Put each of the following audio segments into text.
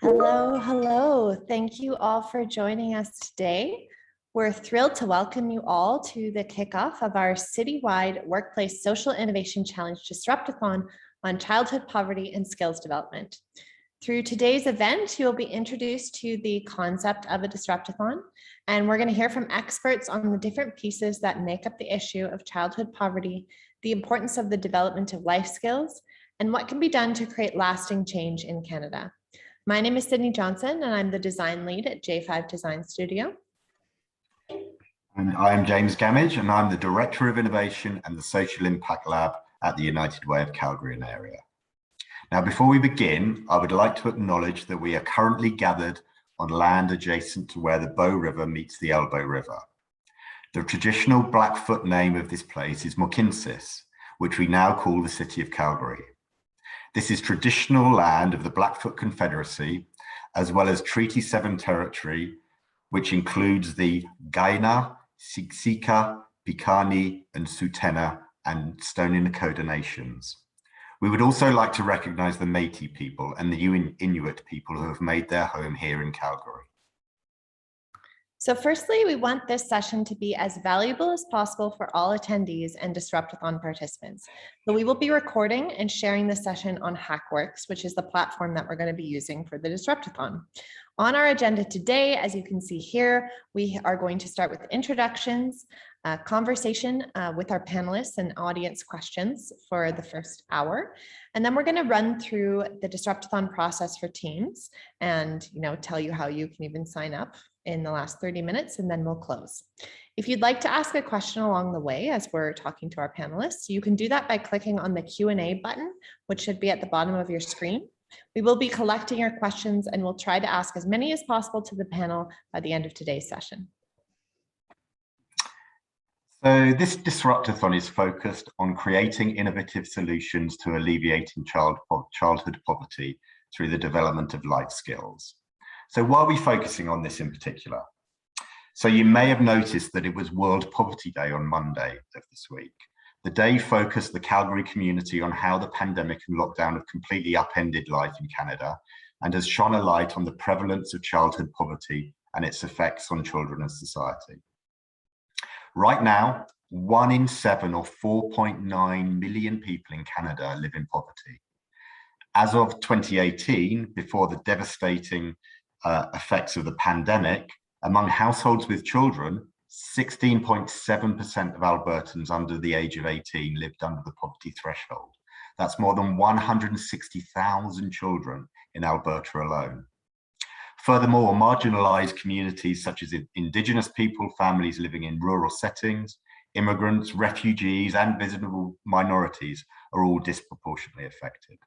Hello, hello. Thank you all for joining us today. We're thrilled to welcome you all to the kickoff of our citywide Workplace Social Innovation Challenge Disrupt-ATHON on childhood poverty and skills development. Through today's event, you'll be introduced to the concept of a Disrupt-ATHON, and we're going to hear from experts on the different pieces that make up the issue of childhood poverty, the importance of the development of life skills, and what can be done to create lasting change in Canada. My name is Sydney Johnson, and I'm the design lead at J5 Design Studio. And I am James Gamage, and I'm the Director of Innovation and the Social Impact Lab at the United Way of Calgary and area. Now, before we begin, I would like to acknowledge that we are currently gathered on land adjacent to where the Bow River meets the Elbow River. The traditional Blackfoot name of this place is Mohkinstsis, which we now call the City of Calgary. This is traditional land of the Blackfoot Confederacy, as well as Treaty 7 territory, which includes the Kainai, Siksika, Piikani, and Tsuut'ina and Stoney Nakoda nations. We would also like to recognize the Métis people and the Inuit people who have made their home here in Calgary. So firstly, we want this session to be as valuable as possible for all attendees and Disrupt-ATHON participants. So we will be recording and sharing the session on Hackworks, which is the platform that we're going to be using for the Disrupt-ATHON. On our agenda today, as you can see here, we are going to start with introductions, conversation with our panelists and audience questions for the first hour. And then we're going to run through the Disrupt-ATHON process for teams and tell you how you can even sign up in the last 30 minutes, and then we'll close. If you'd like to ask a question along the way as we're talking to our panelists, you can do that by clicking on the Q&A button, which should be at the bottom of your screen. We will be collecting your questions and we'll try to ask as many as possible to the panel by the end of today's session. So this Disrupt-ATHON is focused on creating innovative solutions to alleviating childhood poverty through the development of life skills. So why are we focusing on this in particular? So you may have noticed that it was World Poverty Day on Monday of this week. The day focused the Calgary community on how the pandemic and lockdown have completely upended life in Canada and has shone a light on the prevalence of childhood poverty and its effects on children and society. Right now, 1 in 7 or 4.9 million people in Canada live in poverty. As of 2018, before the devastating effects of the pandemic, among households with children, 16.7% of Albertans under the age of 18 lived under the poverty threshold. That's more than 160,000 children in Alberta alone. Furthermore, marginalized communities such as Indigenous people, families living in rural settings, immigrants, refugees, and visible minorities are all disproportionately affected.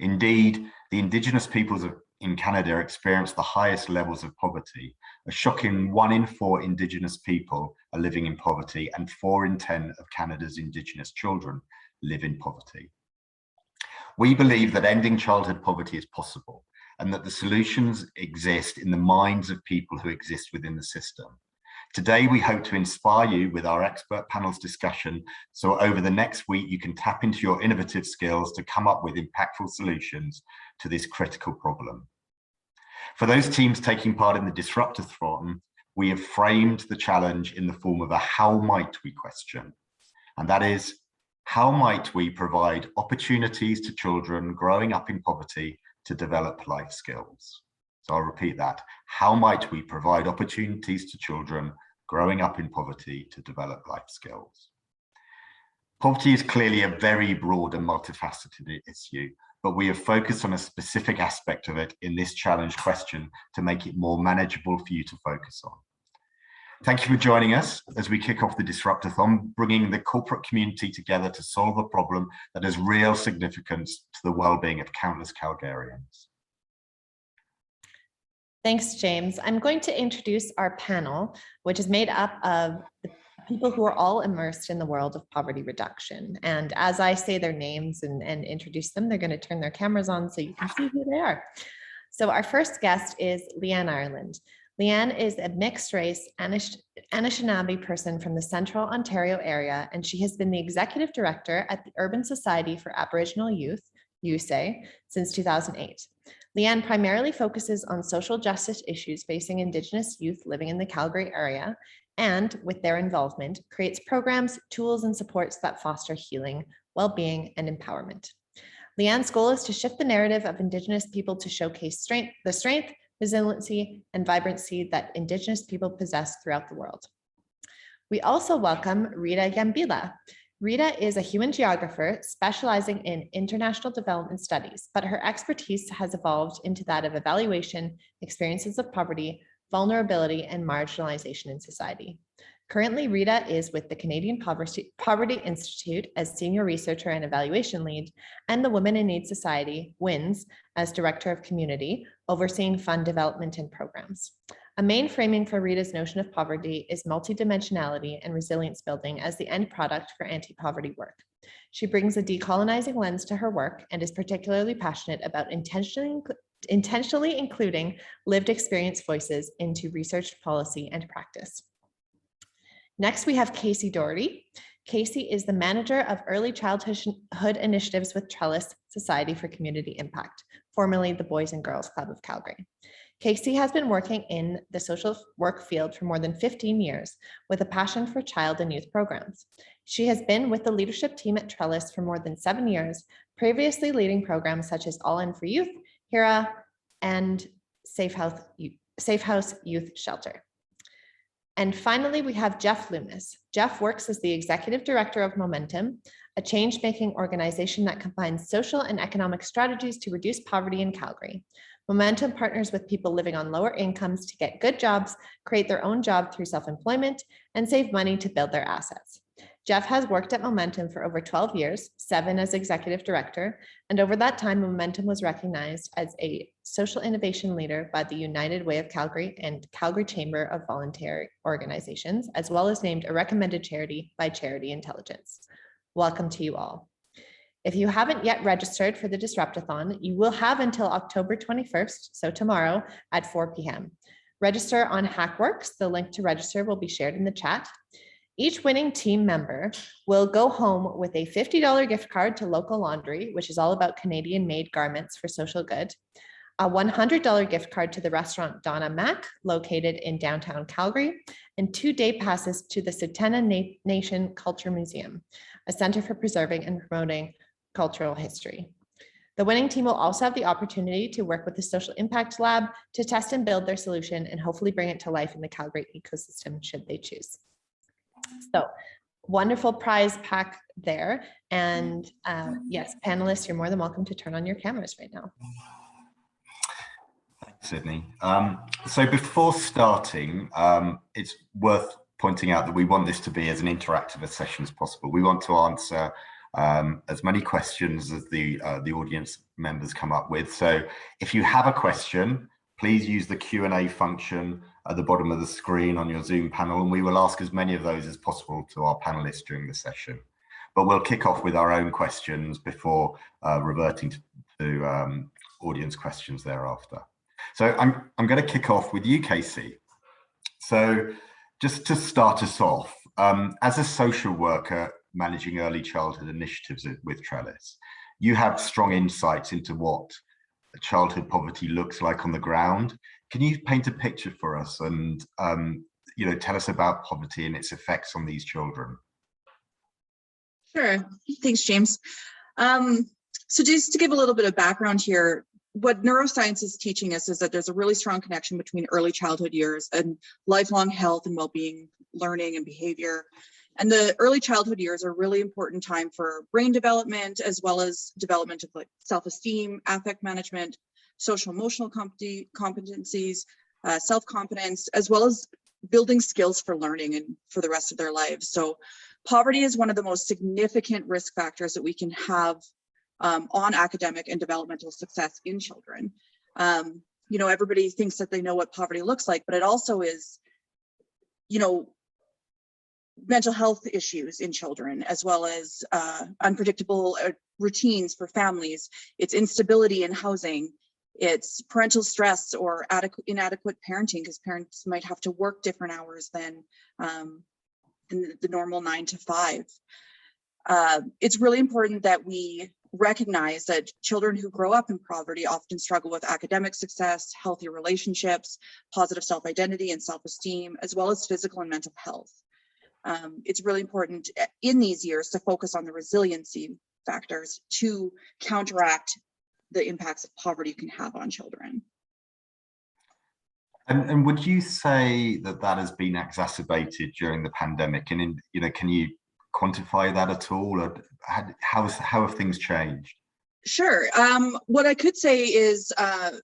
Indeed, the Indigenous peoples in Canada experience the highest levels of poverty. A shocking 1 in 4 Indigenous people are living in poverty, and 4 in 10 of Canada's Indigenous children live in poverty. We believe that ending childhood poverty is possible, and that the solutions exist in the minds of people who exist within the system. Today, we hope to inspire you with our expert panel's discussion, so over the next week, you can tap into your innovative skills to come up with impactful solutions to this critical problem. For those teams taking part in the Disrupt-ATHON, we have framed the challenge in the form of a how might we question. And that is, how might we provide opportunities to children growing up in poverty to develop life skills? So I'll repeat that. How might we provide opportunities to children growing up in poverty to develop life skills? Poverty is clearly a very broad and multifaceted issue, but we have focused on a specific aspect of it in this challenge question to make it more manageable for you to focus on. Thank you for joining us as we kick off the Disrupt-ATHON, bringing the corporate community together to solve a problem that has real significance to the well-being of countless Calgarians. Thanks, James. I'm going to introduce our panel, which is made up of the people who are all immersed in the world of poverty reduction. And as I say their names and introduce them, they're going to turn their cameras on so you can see who they are. So our first guest is Leanne Ireland. Leanne is a mixed race Anishinaabe person from the Central Ontario area, and she has been the executive director at the Urban Society for Aboriginal Youth, USAY, since 2008. Leanne primarily focuses on social justice issues facing Indigenous youth living in the Calgary area, and with their involvement, creates programs, tools, and supports that foster healing, well-being, and empowerment. Leanne's goal is to shift the narrative of Indigenous people to showcase the strength, resiliency, and vibrancy that Indigenous people possess throughout the world. We also welcome Rita Gambila. Rita is a human geographer specializing in international development studies, but her expertise has evolved into that of evaluation, experiences of poverty, vulnerability, and marginalization in society. Currently, Rita is with the Canadian Poverty Institute as Senior Researcher and Evaluation Lead, and the Women in Need Society, WINS, as Director of Community, overseeing fund development and programs. A main framing for Rita's notion of poverty is multidimensionality and resilience building as the end product for anti-poverty work. She brings a decolonizing lens to her work and is particularly passionate about intentionally including lived experience voices into research, policy, and practice. Next, we have Casey Doherty. Casey is the manager of early childhood initiatives with Trellis Society for Community Impact, formerly the Boys and Girls Club of Calgary. Casey has been working in the social work field for more than 15 years with a passion for child and youth programs. She has been with the leadership team at Trellis for more than 7 years, previously leading programs such as All In for Youth, HERA, and Safe House Youth Shelter. And finally, we have Jeff Loomis. Jeff works as the executive director of Momentum, a change-making organization that combines social and economic strategies to reduce poverty in Calgary. Momentum partners with people living on lower incomes to get good jobs, create their own job through self-employment, and save money to build their assets. Jeff has worked at Momentum for over 12 years, 7 as executive director, and over that time, Momentum was recognized as a social innovation leader by the United Way of Calgary and Calgary Chamber of Voluntary Organizations, as well as named a recommended charity by Charity Intelligence. Welcome to you all. If you haven't yet registered for the Disrupt-A-thon, you will have until October 21st, so tomorrow at 4 p.m. Register on HackWorks. The link to register will be shared in the chat. Each winning team member will go home with a $50 gift card to Local Laundry, which is all about Canadian-made garments for social good, a $100 gift card to the restaurant Donna Mac, located in downtown Calgary, and 2 day passes to the Tsuut'ina Nation Culture Museum, a center for preserving and promoting cultural history. The winning team will also have the opportunity to work with the Social Impact Lab to test and build their solution and hopefully bring it to life in the Calgary ecosystem should they choose. So wonderful prize pack there. And yes, panelists, you're more than welcome to turn on your cameras right now. Thanks, Sydney. So before starting, it's worth pointing out that we want this to be as an interactive a session as possible. We want to answer as many questions as the audience members come up with. So if you have a question, please use the Q&A function at the bottom of the screen on your Zoom panel, and we will ask as many of those as possible to our panelists during the session. But we'll kick off with our own questions before reverting to audience questions thereafter. So I'm going to kick off with you, Casey. So just to start us off, as a social worker managing early childhood initiatives with Trellis, you have strong insights into what childhood poverty looks like on the ground. Can you paint a picture for us and tell us about poverty and its effects on these children? Sure. Thanks, James. So just to give a little bit of background here, what neuroscience is teaching us is that there's a really strong connection between early childhood years and lifelong health and well-being, learning and behavior. And the early childhood years are a really important time for brain development, as well as development of like self-esteem, affect management, social emotional competencies, self-confidence, as well as building skills for learning and for the rest of their lives. So poverty is one of the most significant risk factors that we can have on academic and developmental success in children. Everybody thinks that they know what poverty looks like, but it also is, mental health issues in children, as well as unpredictable routines for families. It's instability in housing. It's parental stress or inadequate parenting, because parents might have to work different hours than in the normal 9 to 5. It's really important that we recognize that children who grow up in poverty often struggle with academic success, healthy relationships, positive self-identity and self-esteem, as well as physical and mental health. It's really important in these years to focus on the resiliency factors to counteract the impacts of poverty can have on children. And would you say that that has been exacerbated during the pandemic? And can you quantify that at all? Or how have things changed? Sure. What I could say is,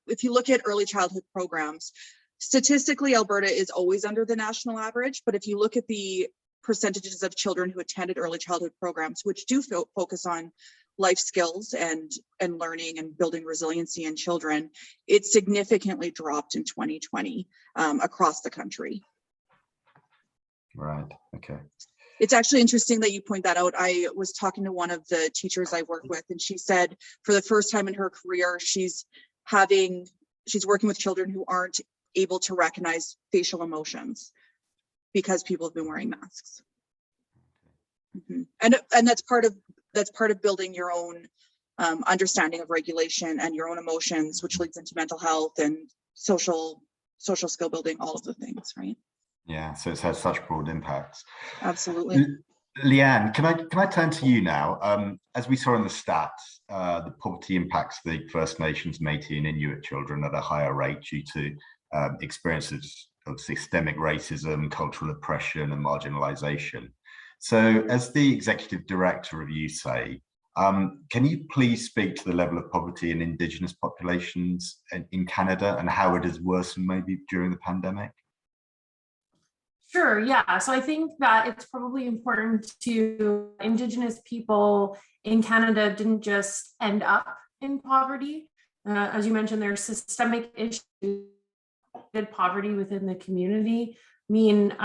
if you look at early childhood programs, statistically, Alberta is always under the national average. But if you look at the percentages of children who attended early childhood programs, which do focus on life skills and learning and building resiliency in children, it significantly dropped in 2020 across the country. Right. Okay. It's actually interesting that you point that out. I was talking to one of the teachers I work with, and she said for the first time in her career, she's working with children who aren't able to recognize facial emotions because people have been wearing masks. Mm-hmm. And that's part of building your own understanding of regulation and your own emotions, which leads into mental health and social skill building, all of the things, right? Yeah, so it's had such broad impacts. Absolutely. Leanne, can I turn to you now? As we saw in the stats, the poverty impacts the First Nations, Métis and Inuit children at a higher rate due to experiences of systemic racism, cultural oppression and marginalization. So as the executive director of USAID, can you please speak to the level of poverty in Indigenous populations in Canada and how it has worsened maybe during the pandemic? Sure, yeah. So I think that it's probably important to Indigenous people in Canada didn't just end up in poverty. As you mentioned, there's systemic issues, poverty within the community. I mean,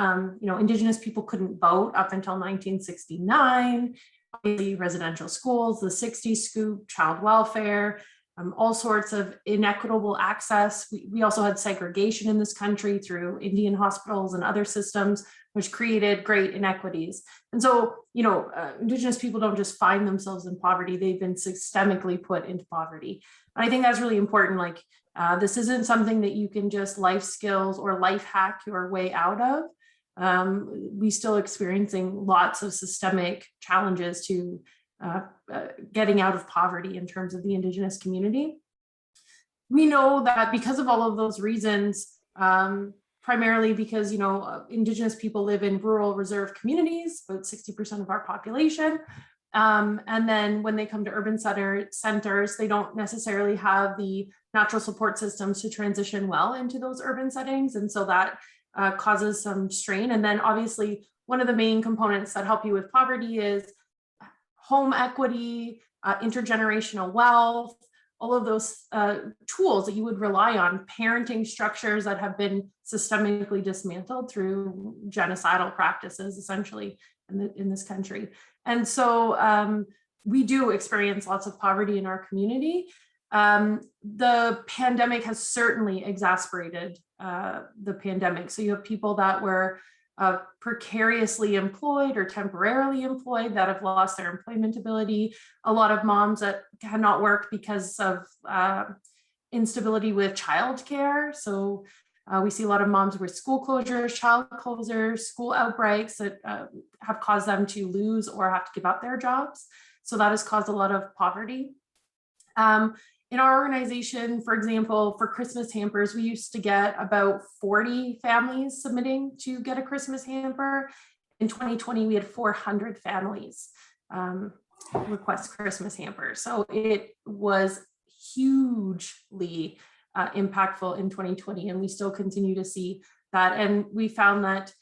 Indigenous people couldn't vote up until 1969. Residential schools, the 60s scoop, child welfare, all sorts of inequitable access. We also had segregation in this country through Indian hospitals and other systems, which created great inequities. And so, Indigenous people don't just find themselves in poverty, they've been systemically put into poverty. And I think that's really important. This isn't something that you can just life skills or life hack your way out of. We still experiencing lots of systemic challenges to getting out of poverty in terms of the Indigenous community. We know that because of all of those reasons, primarily because Indigenous people live in rural reserve communities, about 60% of our population. And then when they come to urban centers, they don't necessarily have the natural support systems to transition well into those urban settings. And so that causes some strain. And then obviously one of the main components that help you with poverty is home equity, intergenerational wealth, all of those tools that you would rely on, parenting structures that have been systemically dismantled through genocidal practices, essentially, in this country. And so we do experience lots of poverty in our community. The pandemic has certainly exacerbated the pandemic. So you have people that were precariously employed or temporarily employed that have lost their employment ability. A lot of moms that cannot work because of instability with childcare. So we see a lot of moms with school closures, child closures, school outbreaks that have caused them to lose or have to give up their jobs. So that has caused a lot of poverty. In our organization, for example, for Christmas hampers, we used to get about 40 families submitting to get a Christmas hamper. In 2020, we had 400 families request Christmas hampers. So it was hugely impactful in 2020, and we still continue to see that. And we found that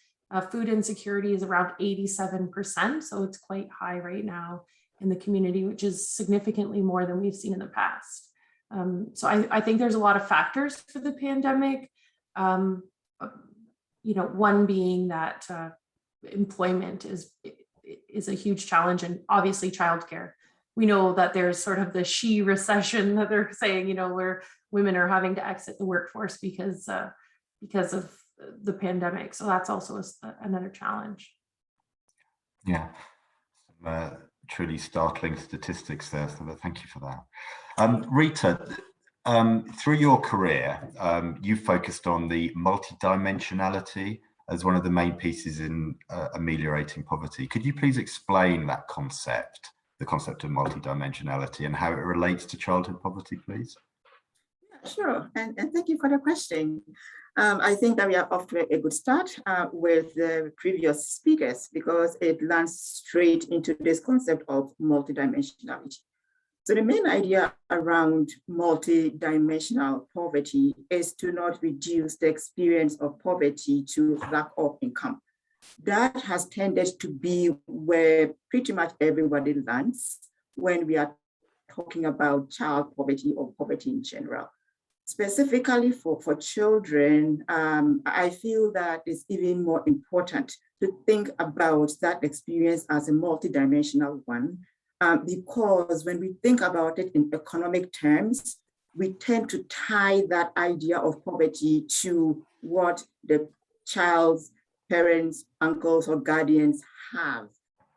food insecurity is around 87%. So it's quite high right now in the community, which is significantly more than we've seen in the past. So I think there's a lot of factors for the pandemic. One being that employment is a huge challenge, and obviously childcare. We know that there's sort of the she recession that they're saying, where women are having to exit the workforce because of the pandemic. So that's also another challenge. Yeah. truly startling statistics there, so thank you for that. Rita, through your career, you focused on the multidimensionality as one of the main pieces in ameliorating poverty. Could you please explain that concept, the concept of multidimensionality, and how it relates to childhood poverty, please? Sure, and thank you for the question. I think that we are off to a good start with the previous speakers, because it lands straight into this concept of multidimensionality. So the main idea around multidimensional poverty is to not reduce the experience of poverty to lack of income. That has tended to be where pretty much everybody lands when we are talking about child poverty or poverty in general. Specifically for children, I feel that it's even more important to think about that experience as a multidimensional one, because when we think about it in economic terms, we tend to tie that idea of poverty to what the child's parents, uncles, or guardians have.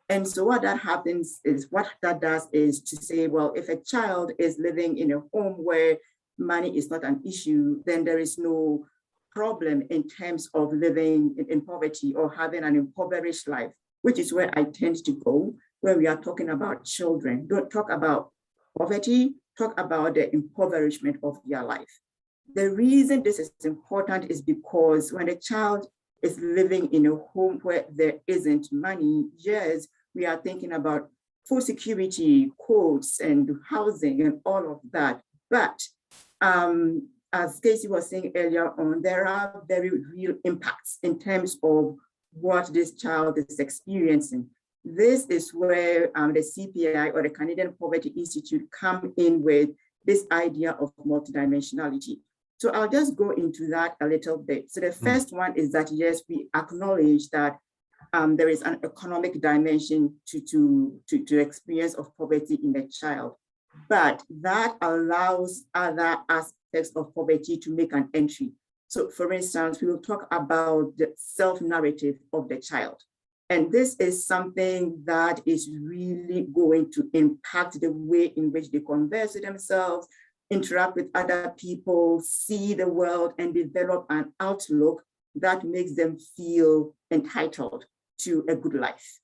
And so what that happens is, what that does is to say, well, if a child is living in a home where money is not an issue, then there is no problem in terms of living in poverty or having an impoverished life, which is where I tend to go when we are talking about children. Don't talk about poverty, talk about the impoverishment of their life. The reason this is important is because when a child is living in a home where there isn't money, yes, we are thinking about food security, codes, and housing and all of that. But as Casey was saying earlier on, there are very real impacts in terms of what this child is experiencing. This is where the CPI, or the Canadian Poverty Institute, come in with this idea of multidimensionality. So I'll just go into that a little bit. So the first one is that, yes, we acknowledge that there is an economic dimension to experience of poverty in the child, but that allows other aspects of poverty to make an entry. So for instance, we will talk about the self-narrative of the child. And this is something that is really going to impact the way in which they converse with themselves, interact with other people, see the world, and develop an outlook that makes them feel entitled to a good life.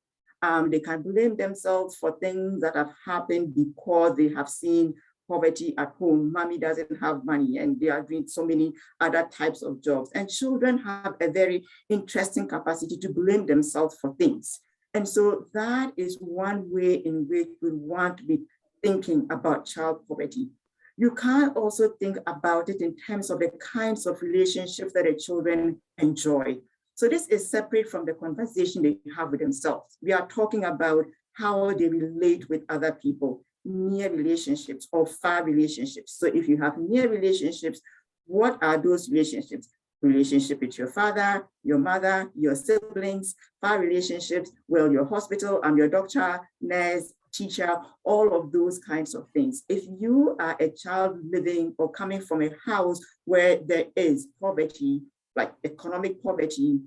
They can blame themselves for things that have happened because they have seen poverty at home. Mommy doesn't have money and they are doing so many other types of jobs. And children have a very interesting capacity to blame themselves for things. And so that is one way in which we want to be thinking about child poverty. You can also think about it in terms of the kinds of relationships that the children enjoy. So this is separate from the conversation they have with themselves. We are talking about how they relate with other people, near relationships or far relationships. So if you have near relationships, what are those relationships? Relationship with your father, your mother, your siblings. Far relationships, well, your hospital, your doctor, nurse, teacher, all of those kinds of things. If you are a child living or coming from a house where there is poverty, like economic poverty,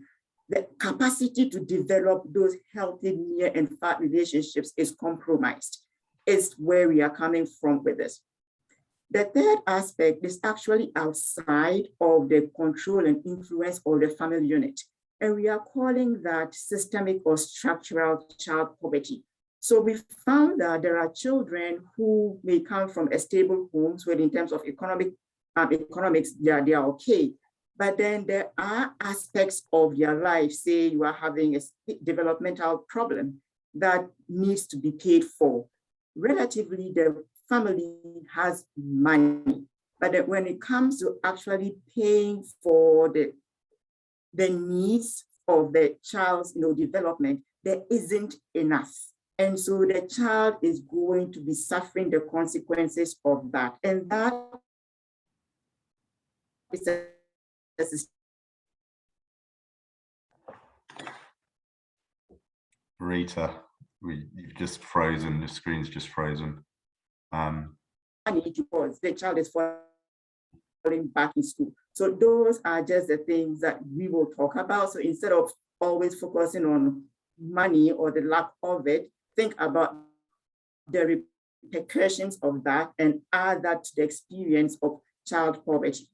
the capacity to develop those healthy near and far relationships is compromised. Is where we are coming from with this. The third aspect is actually outside of the control and influence of the family unit. And we are calling that systemic or structural child poverty. So we found that there are children who may come from a stable homes where in terms of economics, they are okay. But then there are aspects of your life, say you are having a developmental problem that needs to be paid for. Relatively, the family has money, but when it comes to actually paying for the needs of the child's development, there isn't enough. And so the child is going to be suffering the consequences of that. And that is Rita, you've just frozen, the screen's just frozen. Because the child is falling back in school. So those are just the things that we will talk about. So instead of always focusing on money or the lack of it, think about the repercussions of that and add that to the experience of child poverty.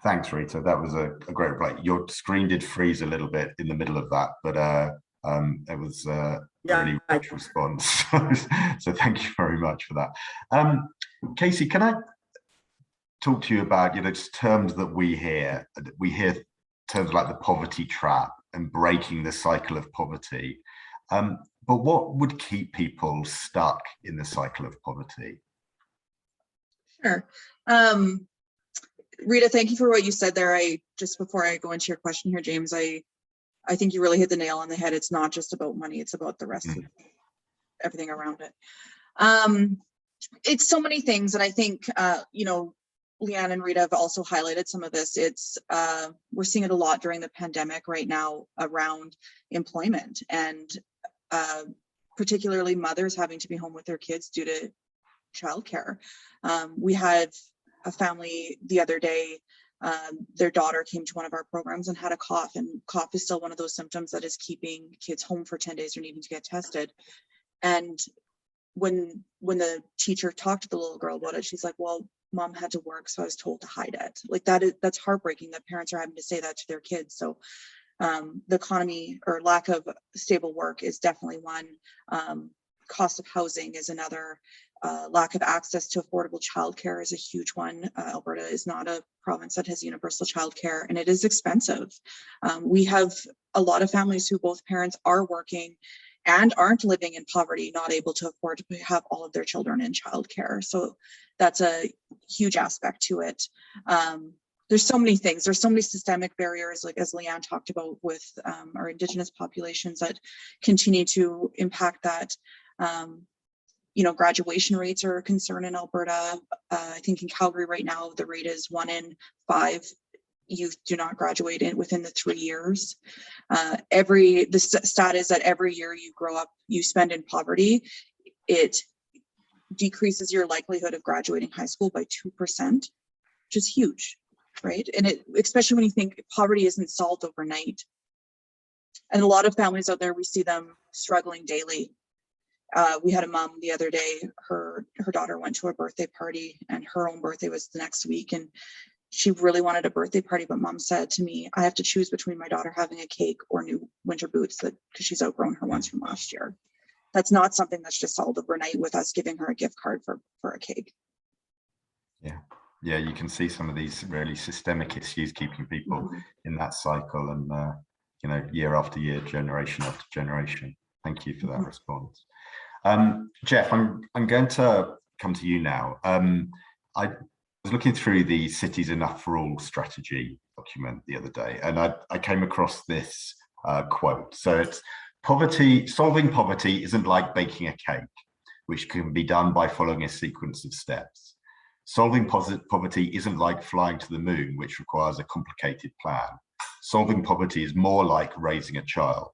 Thanks, Rita. That was a great reply. Your screen did freeze a little bit in the middle of that, but it was a really rich response. So thank you very much for that. Casey, can I talk to you about, just terms that we hear? We hear terms like the poverty trap and breaking the cycle of poverty. But what would keep people stuck in the cycle of poverty? Sure. Rita, thank you for what you said there. Just before I go into your question here, James, I think you really hit the nail on the head. It's not just about money, it's about the rest of everything around it. It's so many things. And I think, Leanne and Rita have also highlighted some of this. We're seeing it a lot during the pandemic right now around employment and particularly mothers having to be home with their kids due to childcare. We had a family the other day, their daughter came to one of our programs and had a cough, and cough is still one of those symptoms that is keeping kids home for 10 days or needing to get tested. And when the teacher talked to the little girl about it, she's like, well, mom had to work, so I was told to hide it. Like that's heartbreaking that parents are having to say that to their kids. So the economy or lack of stable work is definitely one. Cost of housing is another. Lack of access to affordable childcare is a huge one. Alberta is not a province that has universal childcare, and it is expensive. We have a lot of families who both parents are working and aren't living in poverty, not able to afford to have all of their children in childcare. So that's a huge aspect to it. There's so many things. There's so many systemic barriers, like as Leanne talked about with our Indigenous populations, that continue to impact that. Graduation rates are a concern in Alberta. I think in Calgary right now, the rate is 1 in 5 youth do not graduate within the 3 years. The stat is that every year you grow up, you spend in poverty, it decreases your likelihood of graduating high school by 2%, which is huge, right? And especially when you think poverty isn't solved overnight. And a lot of families out there, we see them struggling daily. We had a mom the other day, her daughter went to a birthday party and her own birthday was the next week. And she really wanted a birthday party, but mom said to me, I have to choose between my daughter having a cake or new winter boots because she's outgrown her ones from last year. That's not something that's just solved overnight with us giving her a gift card for a cake. Yeah, you can see some of these really systemic issues keeping people in that cycle and, year after year, generation after generation. Thank you for that response. Jeff, I'm going to come to you now. I was looking through the Cities Enough for All strategy document the other day, and I came across this quote. So it's solving poverty isn't like baking a cake, which can be done by following a sequence of steps. Solving poverty isn't like flying to the moon, which requires a complicated plan. Solving poverty is more like raising a child.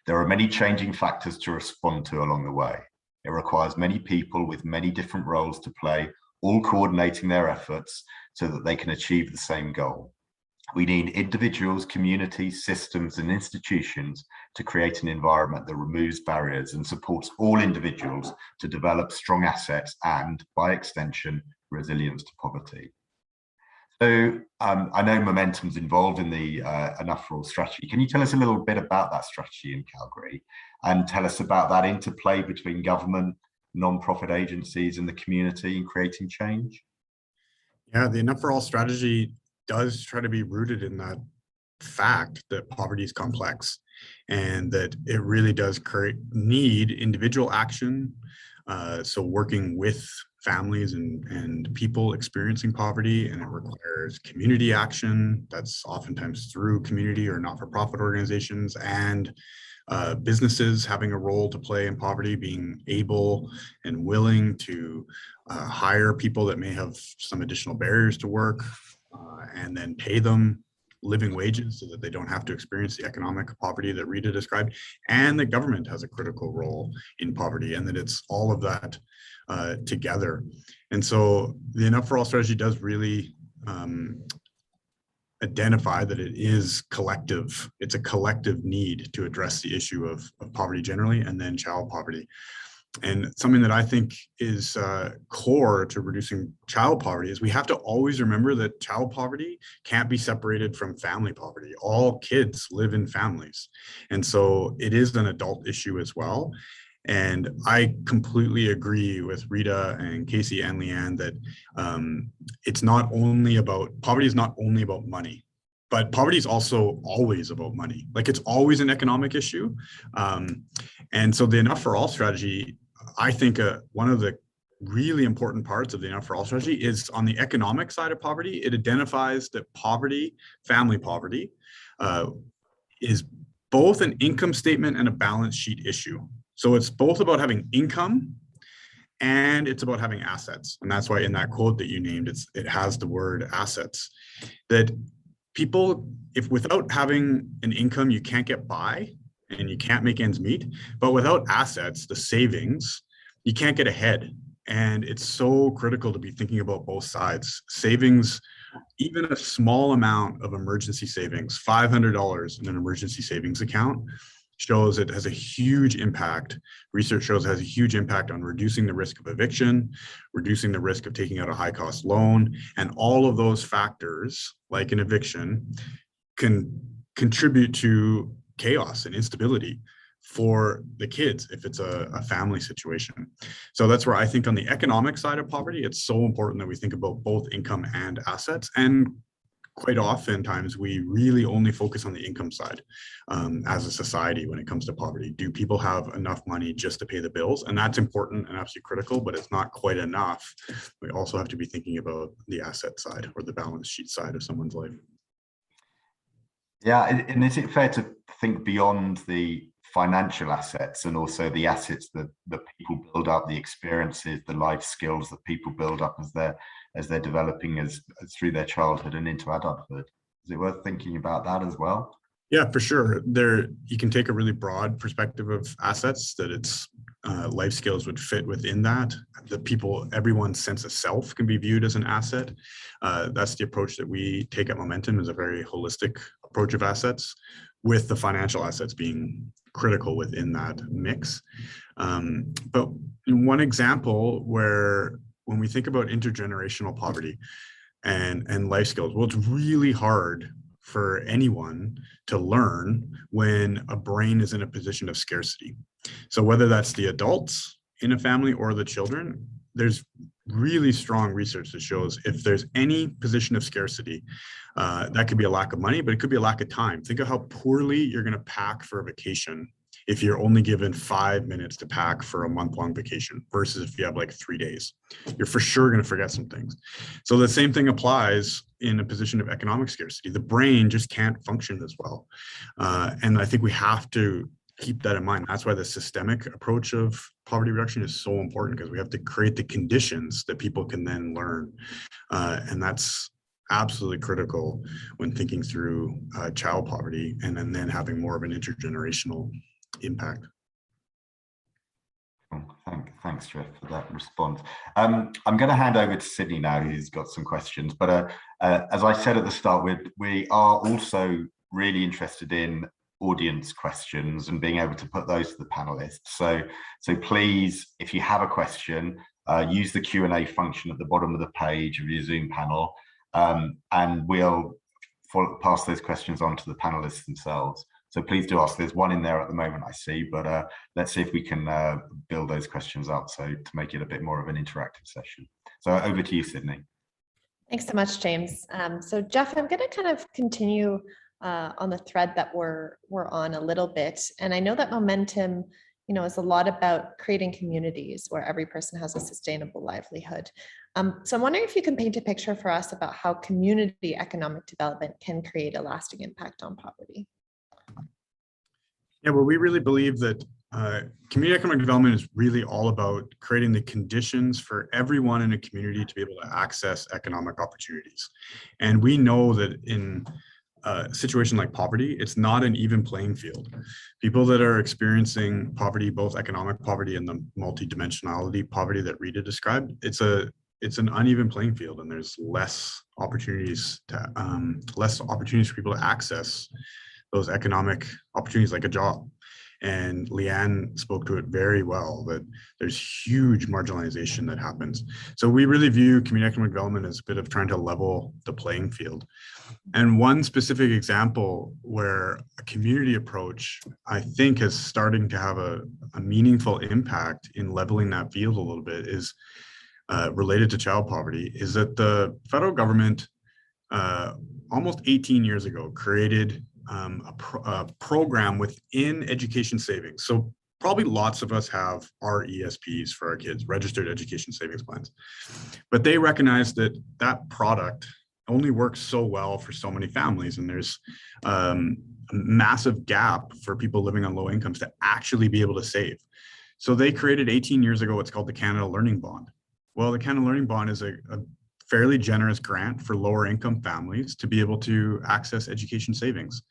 There are many changing factors to respond to along the way. It requires many people with many different roles to play, all coordinating their efforts so that they can achieve the same goal. We need individuals, communities, systems, and institutions to create an environment that removes barriers and supports all individuals to develop strong assets and, by extension, resilience to poverty. So I know Momentum's involved in the Enough for All strategy. Can you tell us a little bit about that strategy in Calgary and tell us about that interplay between government, non-profit agencies and the community in creating change? Yeah, the Enough for All strategy does try to be rooted in that fact that poverty is complex and that it really does need individual action. So working with families and people experiencing poverty, and it requires community action that's oftentimes through community or not-for-profit organizations, and businesses having a role to play in poverty, being able and willing to hire people that may have some additional barriers to work and then pay them living wages so that they don't have to experience the economic poverty that Rita described. And the government has a critical role in poverty, and that it's all of that together. And so the Enough for All strategy does really identify that it is collective. It's a collective need to address the issue of poverty generally, and then child poverty. And something that I think is core to reducing child poverty is we have to always remember that child poverty can't be separated from family poverty. All kids live in families. And so it is an adult issue as well. And I completely agree with Rita and Casey and Leanne that it's not only about, poverty is not only about money, but poverty is also always about money. Like it's always an economic issue. And so the Enough for All strategy, I think one of the really important parts of the Enough for All strategy is on the economic side of poverty. It identifies that poverty, family poverty, is both an income statement and a balance sheet issue. So it's both about having income and it's about having assets. And that's why in that quote that you named, it has the word assets. That people, if without having an income, you can't get by and you can't make ends meet, but without assets, the savings, you can't get ahead. And it's so critical to be thinking about both sides. Savings, even a small amount of emergency savings, $500 in an emergency savings account, shows it has a huge impact. Research shows it has a huge impact on reducing the risk of eviction, reducing the risk of taking out a high cost loan, and all of those factors, like an eviction, can contribute to chaos and instability for the kids if it's a family situation. So that's where I think on the economic side of poverty, it's so important that we think about both income and assets. And quite oftentimes we really only focus on the income side as a society when it comes to poverty. Do people have enough money just to pay the bills? And that's important and absolutely critical, but it's not quite enough. We also have to be thinking about the asset side or the balance sheet side of someone's life. Yeah, and is it fair to think beyond the financial assets and also the assets that people build up, the experiences, the life skills that people build up as they're developing as through their childhood and into adulthood? Is it worth thinking about that as well? Yeah, for sure. You can take a really broad perspective of assets, that it's life skills would fit within that. Everyone's sense of self can be viewed as an asset. That's the approach that we take at Momentum, is a very holistic approach of assets, with the financial assets being critical within that mix. But one example where when we think about intergenerational poverty and life skills, well, it's really hard for anyone to learn when a brain is in a position of scarcity. So whether that's the adults in a family or the children, there's really strong research that shows if there's any position of scarcity, that could be a lack of money, but it could be a lack of time. Think of how poorly you're going to pack for a vacation if you're only given 5 minutes to pack for a month-long vacation versus if you have like 3 days. You're for sure going to forget some things. So the same thing applies in a position of economic scarcity. The brain just can't function as well. And I think we have to keep that in mind. That's why the systemic approach of poverty reduction is so important, because we have to create the conditions that people can then learn. And that's absolutely critical when thinking through child poverty and then having more of an intergenerational impact. Thanks, Jeff, for that response. I'm going to hand over to Sydney now, who's got some questions. But as I said at the start, we are also really interested in audience questions and being able to put those to the panelists. So please, if you have a question, use the Q&A function at the bottom of the page of your Zoom panel, and we'll pass those questions on to the panelists themselves. So please do ask. There's one in there at the moment, I see, but let's see if we can build those questions up to make it a bit more of an interactive session. So over to you, Sydney. Thanks so much, James. So Jeff, I'm going to kind of continue on the thread that we're on a little bit. And I know that Momentum, is a lot about creating communities where every person has a sustainable livelihood. So I'm wondering if you can paint a picture for us about how community economic development can create a lasting impact on poverty. Yeah, well, we really believe that community economic development is really all about creating the conditions for everyone in a community to be able to access economic opportunities. And we know that in a situation like poverty, it's not an even playing field. People that are experiencing poverty, both economic poverty and the multidimensionality poverty that Rita described, it's an uneven playing field, and there's less opportunities for people to access those economic opportunities like a job. And Leanne spoke to it very well, that there's huge marginalization that happens. So we really view community economic development as a bit of trying to level the playing field. And one specific example where a community approach, I think, is starting to have a meaningful impact in leveling that field a little bit is related to child poverty, is that the federal government almost 18 years ago created a program within education savings. So probably lots of us have our ESPs for our kids, registered education savings plans, but they recognize that that product only works so well for so many families, and there's a massive gap for people living on low incomes to actually be able to save. So they created 18 years ago what's called the Canada Learning Bond. Well, the Canada Learning Bond is a fairly generous grant for lower income families to be able to access education savings.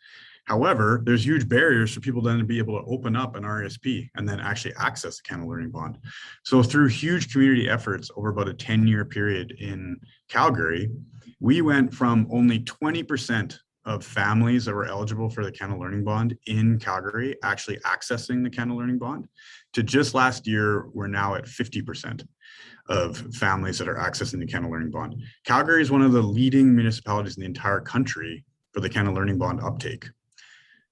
However, there's huge barriers for people then to be able to open up an RSP and then actually access the Canada Learning Bond. So through huge community efforts over about a 10-year period in Calgary, we went from only 20% of families that were eligible for the Canada Learning Bond in Calgary actually accessing the Canada Learning Bond to just last year, we're now at 50% of families that are accessing the Canada Learning Bond. Calgary is one of the leading municipalities in the entire country for the Canada Learning Bond uptake.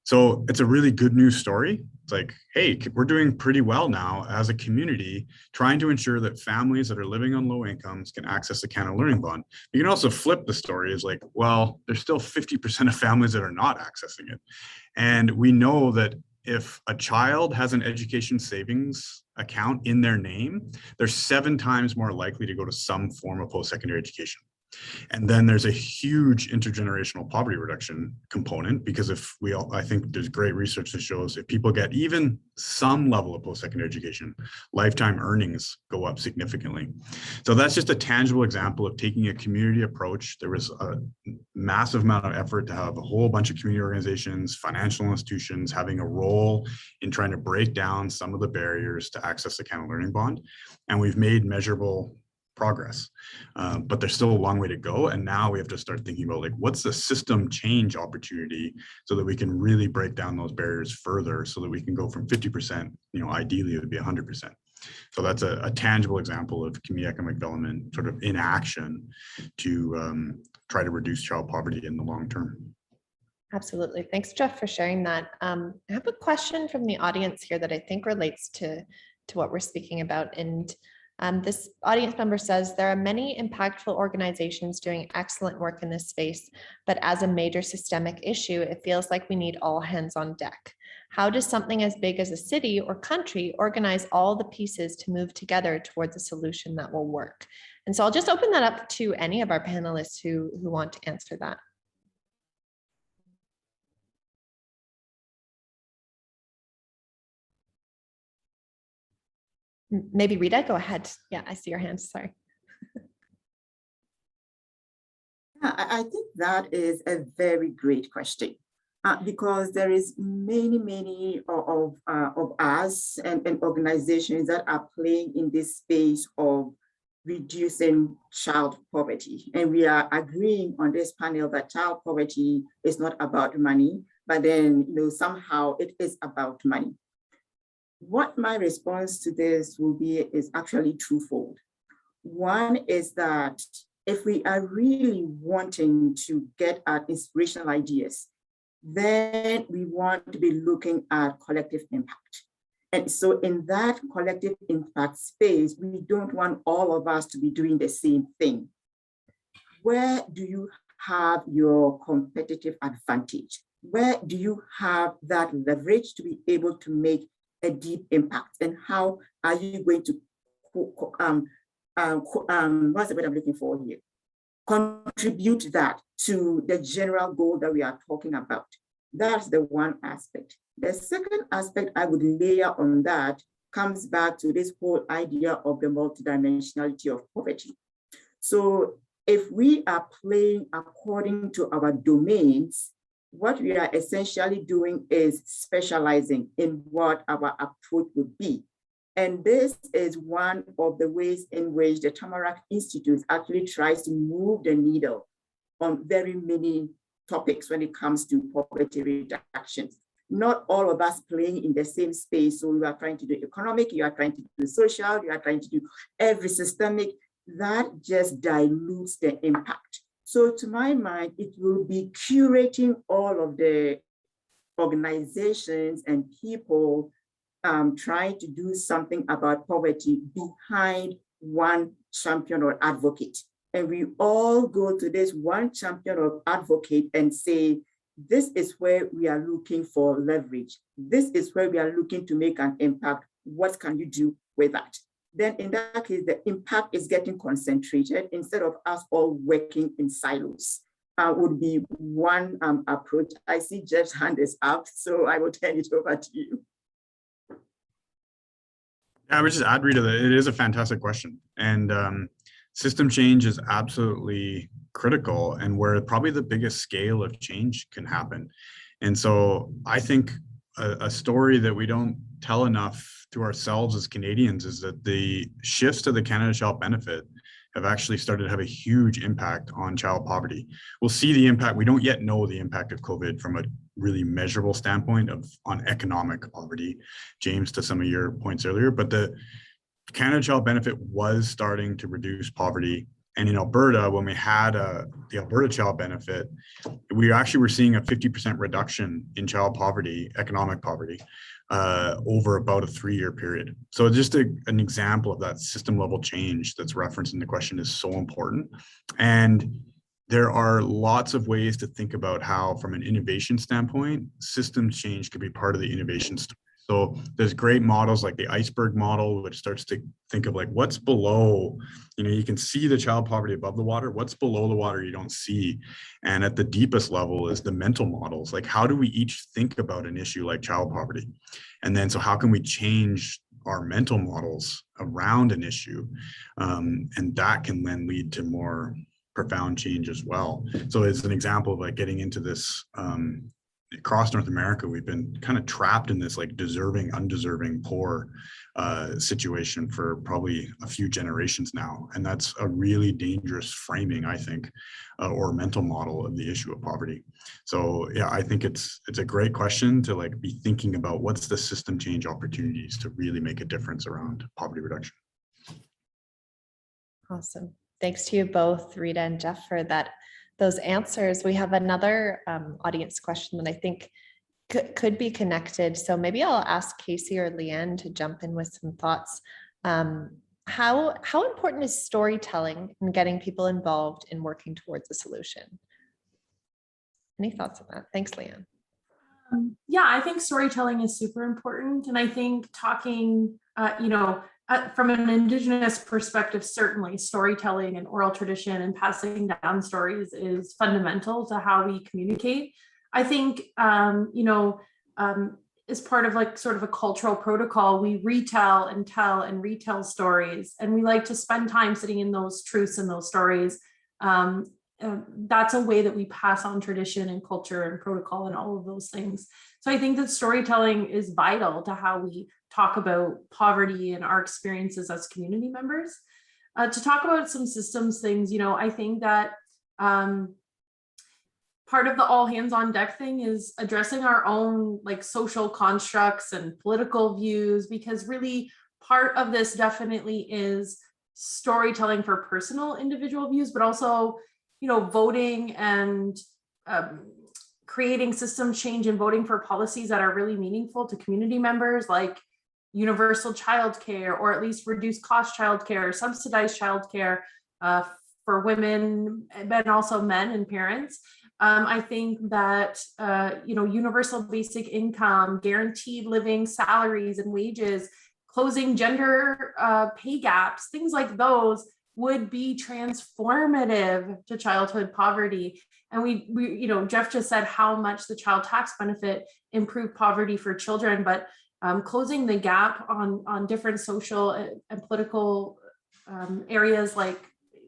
So it's a really good news story. It's like, hey, we're doing pretty well now as a community, trying to ensure that families that are living on low incomes can access the Canada Learning Bond. You can also flip the story is like, well, there's still 50% of families that are not accessing it. And we know that if a child has an education savings account in their name, they're 7 times more likely to go to some form of post-secondary education. And then there's a huge intergenerational poverty reduction component, because if we all, I think there's great research that shows if people get even some level of post-secondary education, lifetime earnings go up significantly. So that's just a tangible example of taking a community approach. There was a massive amount of effort to have a whole bunch of community organizations, financial institutions having a role in trying to break down some of the barriers to access the Canada Learning Bond. And we've made measurable progress, but there's still a long way to go. And now we have to start thinking about like, what's the system change opportunity so that we can really break down those barriers further so that we can go from 50%, ideally it would be 100%. So that's a tangible example of community economic development sort of in action to try to reduce child poverty in the long term. Absolutely. Thanks, Jeff, for sharing that. I have a question from the audience here that I think relates to what we're speaking about. And this audience member says, there are many impactful organizations doing excellent work in this space, but as a major systemic issue, it feels like we need all hands on deck. How does something as big as a city or country organize all the pieces to move together towards a solution that will work? And so I'll just open that up to any of our panelists who want to answer that. Maybe Rita, go ahead. Yeah, I see your hand, sorry. I think that is a very great question because there is many of us and organizations that are playing in this space of reducing child poverty. And we are agreeing on this panel that child poverty is not about money, but then somehow it is about money. What my response to this will be is actually twofold. One is that if we are really wanting to get at inspirational ideas, then we want to be looking at collective impact. And so in that collective impact space, we don't want all of us to be doing the same thing. Where do you have your competitive advantage? Where do you have that leverage to be able to make a deep impact, and how are you going to what's the word I'm looking for here? Contribute that to the general goal that we are talking about. That's the one aspect. The second aspect I would layer on that comes back to this whole idea of the multidimensionality of poverty. So if we are playing according to our domains, what we are essentially doing is specializing in what our approach would be. And this is one of the ways in which the Tamarack Institute actually tries to move the needle on very many topics when it comes to poverty reductions. not all of us playing in the same space. So you are trying to do economic, you are trying to do social, you are trying to do every systemic. That just dilutes the impact. So to my mind, it will be curating all of the organizations and people trying to do something about poverty behind one champion or advocate. And we all go to this one champion or advocate and say, this is where we are looking for leverage. This is where we are looking to make an impact. What can you do with that? Then in that case, the impact is getting concentrated instead of us all working in silos. Would be one approach. I see Jeff's hand is up, so I will turn it over to you. I would just add, Rita, that it is a fantastic question. And system change is absolutely critical and where probably the biggest scale of change can happen. And so I think a story that we don't tell enough to ourselves as Canadians is that the shifts to the Canada Child Benefit have actually started to have a huge impact on child poverty. We'll see the impact. We don't yet know the impact of COVID from a really measurable standpoint on economic poverty, James, to some of your points earlier, but the Canada Child Benefit was starting to reduce poverty. And in Alberta, when we had the Alberta Child Benefit, we actually were seeing a 50% reduction in child poverty, economic poverty, over about a 3-year period. So just an example of that system level change that's referenced in the question is so important. And there are lots of ways to think about how, from an innovation standpoint, systems change could be part of the innovation story. So there's great models like the iceberg model, which starts to think of like what's below, you can see the child poverty above the water, what's below the water you don't see. And at the deepest level is the mental models. Like, how do we each think about an issue like child poverty? And then, so how can we change our mental models around an issue? And that can then lead to more profound change as well. So as an example of like getting into this, across North America, we've been kind of trapped in this like deserving, undeserving, poor situation for probably a few generations now. And that's a really dangerous framing, I think, or mental model of the issue of poverty. So yeah, I think it's a great question to like be thinking about what's the system change opportunities to really make a difference around poverty reduction. Awesome. Thanks to you both, Rita and Jeff, for those answers. We have another audience question that I think could be connected. So maybe I'll ask Casey or Leanne to jump in with some thoughts. How important is storytelling in getting people involved in working towards a solution? Any thoughts on that? Thanks, Leanne. Yeah, I think storytelling is super important. And I think talking, from an Indigenous perspective, certainly storytelling and oral tradition and passing down stories is fundamental to how we communicate. I think, as part of like sort of a cultural protocol, we retell and tell and retell stories. And we like to spend time sitting in those truths and those stories. That's a way that we pass on tradition and culture and protocol and all of those things. So I think that storytelling is vital to how we talk about poverty and our experiences as community members. To talk about some systems things, I think that part of the all hands on deck thing is addressing our own like social constructs and political views, because really part of this definitely is storytelling for personal individual views, but also voting and creating system change and voting for policies that are really meaningful to community members, like universal childcare, or at least reduced cost childcare, subsidized childcare for women, but also men and parents. I think that universal basic income, guaranteed living salaries and wages, closing gender pay gaps, things like those would be transformative to childhood poverty. And we Jeff just said how much the child tax benefit improved poverty for children, but closing the gap on different social and political areas like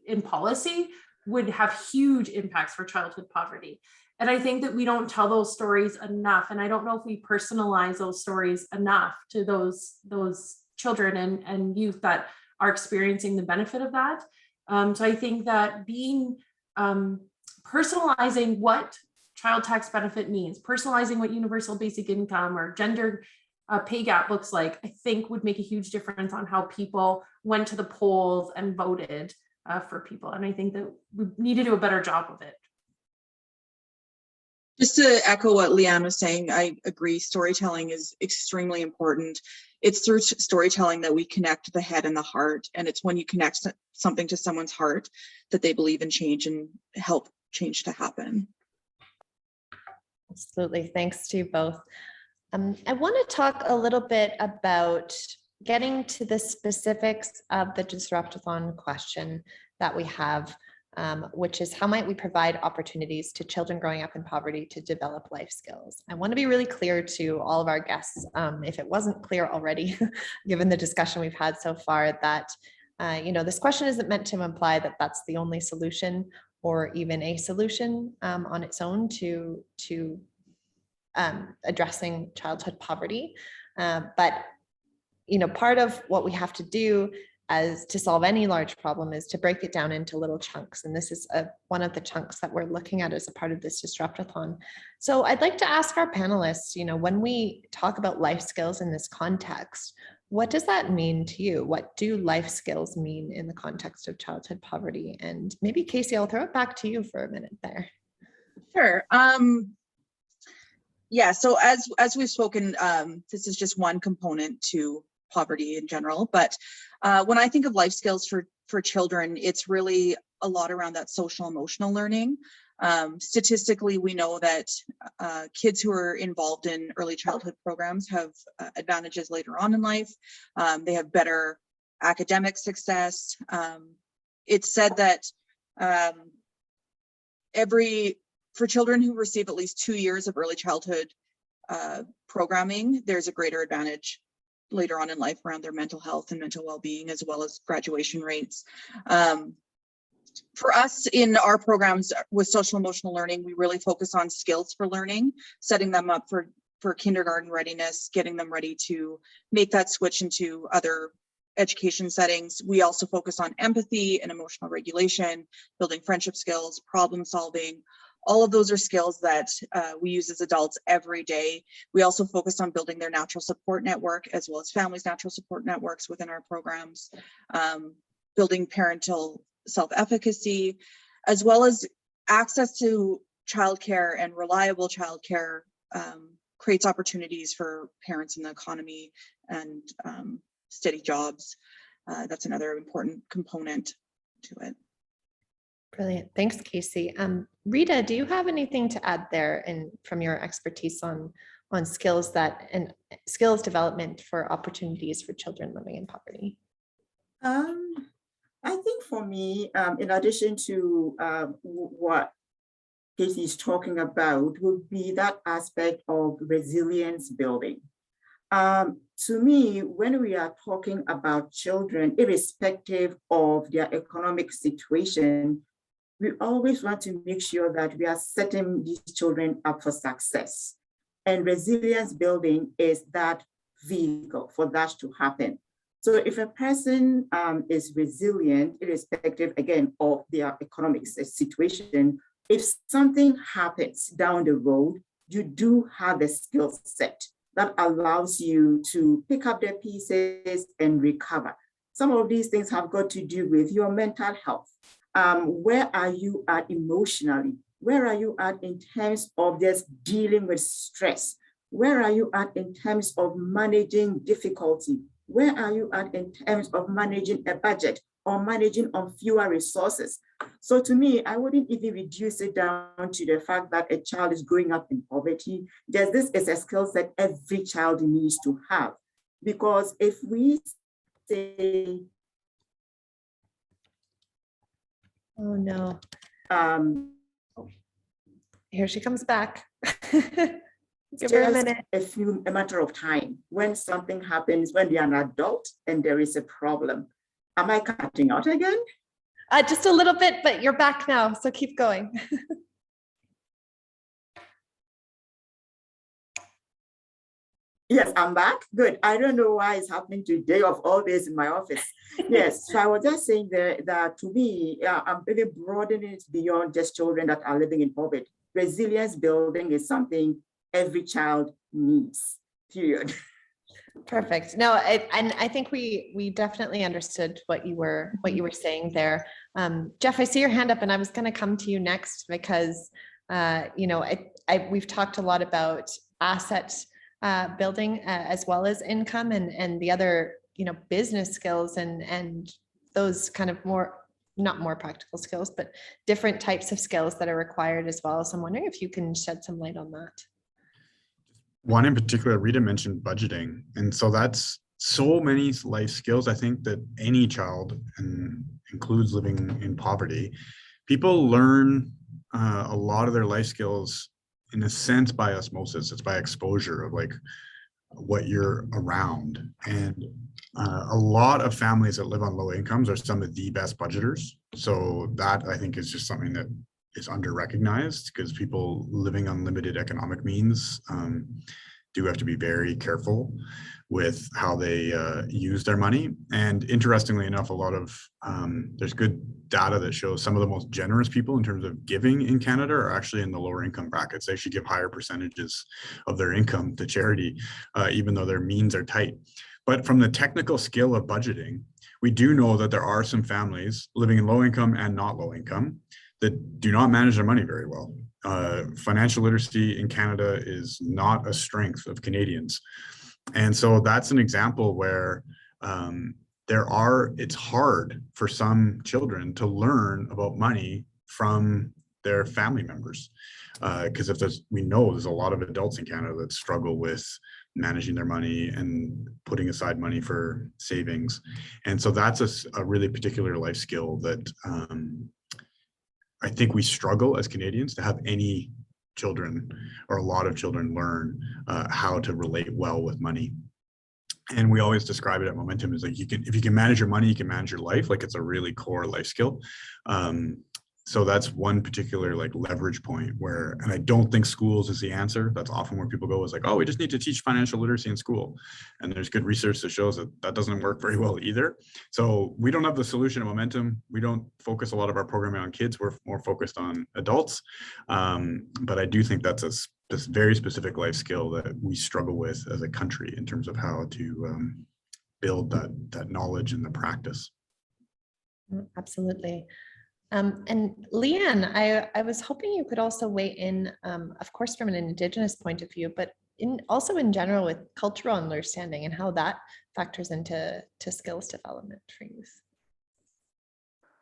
in policy would have huge impacts for childhood poverty. And I think that we don't tell those stories enough. And I don't know if we personalize those stories enough to those children and youth that are experiencing the benefit of that. So I think that being personalizing what child tax benefit means, personalizing what universal basic income or gender pay gap looks like, I think would make a huge difference on how people went to the polls and voted for people. And I think that we need to do a better job of it. Just to echo what Leanne was saying, I agree. Storytelling is extremely important. It's through storytelling that we connect the head and the heart. And it's when you connect something to someone's heart that they believe in change and help change to happen. Absolutely. Thanks to you both. I want to talk a little bit about getting to the specifics of the Disrupt-A-thon question that we have, which is how might we provide opportunities to children growing up in poverty to develop life skills? I want to be really clear to all of our guests, if it wasn't clear already, given the discussion we've had so far, that this question isn't meant to imply that that's the only solution or even a solution on its own to addressing childhood poverty. But part of what we have to do as to solve any large problem is to break it down into little chunks. And this is one of the chunks that we're looking at as a part of this Disrupt-A-thon. So I'd like to ask our panelists, when we talk about life skills in this context, what does that mean to you? What do life skills mean in the context of childhood poverty? And maybe Casey, I'll throw it back to you for a minute there. Sure. Yeah, so as we've spoken, this is just one component to poverty in general. But when I think of life skills for children, it's really a lot around that social emotional learning. Statistically, we know that kids who are involved in early childhood programs have advantages later on in life. They have better academic success. It's said that for children who receive at least 2 years of early childhood programming, there's a greater advantage later on in life around their mental health and mental well-being, as well as graduation rates. For us in our programs with social emotional learning, we really focus on skills for learning, setting them up for kindergarten readiness, getting them ready to make that switch into other education settings. We also focus on empathy and emotional regulation, building friendship skills, problem solving. All of those are skills that we use as adults every day. We also focus on building their natural support network, as well as families' natural support networks within our programs, building parental self-efficacy, as well as access to childcare and reliable childcare creates opportunities for parents in the economy and steady jobs. That's another important component to it. Brilliant. Thanks, Casey. Rita, do you have anything to add there from your expertise on skills and skills development for opportunities for children living in poverty? I think for me, in addition to what Casey is talking about, would be that aspect of resilience building. To me, when we are talking about children, irrespective of their economic situation, we always want to make sure that we are setting these children up for success. And resilience building is that vehicle for that to happen. So if a person is resilient, irrespective, again, of their economic situation, if something happens down the road, you do have a skill set that allows you to pick up the pieces and recover. Some of these things have got to do with your mental health. Where are you at emotionally? Where are you at in terms of just dealing with stress? Where are you at in terms of managing difficulty? Where are you at in terms of managing a budget or managing on fewer resources? So to me, I wouldn't even reduce it down to the fact that a child is growing up in poverty. This is a skill set every child needs to have. Because if we say, oh no. Here she comes back. Give her a minute. A matter of time. When something happens, when you're an adult and there is a problem. Am I cutting out again? Just a little bit, but you're back now, so keep going. Yes, I'm back. Good. I don't know why it's happening today of all this in my office. Yes, so I was just saying that to me, I'm really broadening it beyond just children that are living in poverty. resilience building is something every child needs, period. Perfect. No, and I think we definitely understood what you were saying there. Jeff, I see your hand up, and I was going to come to you next because we've talked a lot about asset building as well as income and the other business skills and those kind of not more practical skills, but different types of skills that are required as well. So I'm wondering if you can shed some light on that. One in particular, Rita mentioned budgeting. And so that's so many life skills. I think that any child, and includes living in poverty, people learn a lot of their life skills in a sense by osmosis. It's by exposure of like what you're around. And a lot of families that live on low incomes are some of the best budgeters. So that I think is just something that is under-recognized, because people living on limited economic means do have to be very careful with how they use their money. And interestingly enough, a lot of there's good data that shows some of the most generous people in terms of giving in Canada are actually in the lower income brackets. They actually give higher percentages of their income to charity, even though their means are tight. But from the technical skill of budgeting, we do know that there are some families living in low income and not low income that do not manage their money very well. Financial literacy in Canada is not a strength of Canadians. And so that's an example where it's hard for some children to learn about money from their family members. Because we know there's a lot of adults in Canada that struggle with managing their money and putting aside money for savings. And so that's a really particular life skill that I think we struggle as Canadians to have any children or a lot of children learn how to relate well with money. And we always describe it at Momentum as like, if you can manage your money, you can manage your life. Like it's a really core life skill. So that's one particular like leverage point where, and I don't think schools is the answer. That's often where people go is like, oh, we just need to teach financial literacy in school. And there's good research that shows that that doesn't work very well either. So we don't have the solution at Momentum. We don't focus a lot of our programming on kids. We're more focused on adults. But I do think that's this very specific life skill that we struggle with as a country in terms of how to build that knowledge and the practice. Absolutely. And Leanne, I was hoping you could also weigh in, of course, from an Indigenous point of view, but also in general with cultural understanding and how that factors into skills development for youth.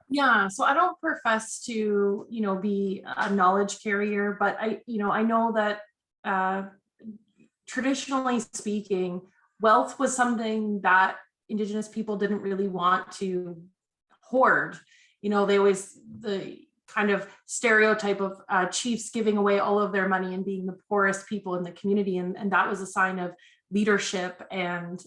Yeah, so I don't profess to, be a knowledge carrier, but I know that traditionally speaking, wealth was something that Indigenous people didn't really want to hoard. The kind of stereotype of chiefs giving away all of their money and being the poorest people in the community. And that was a sign of leadership and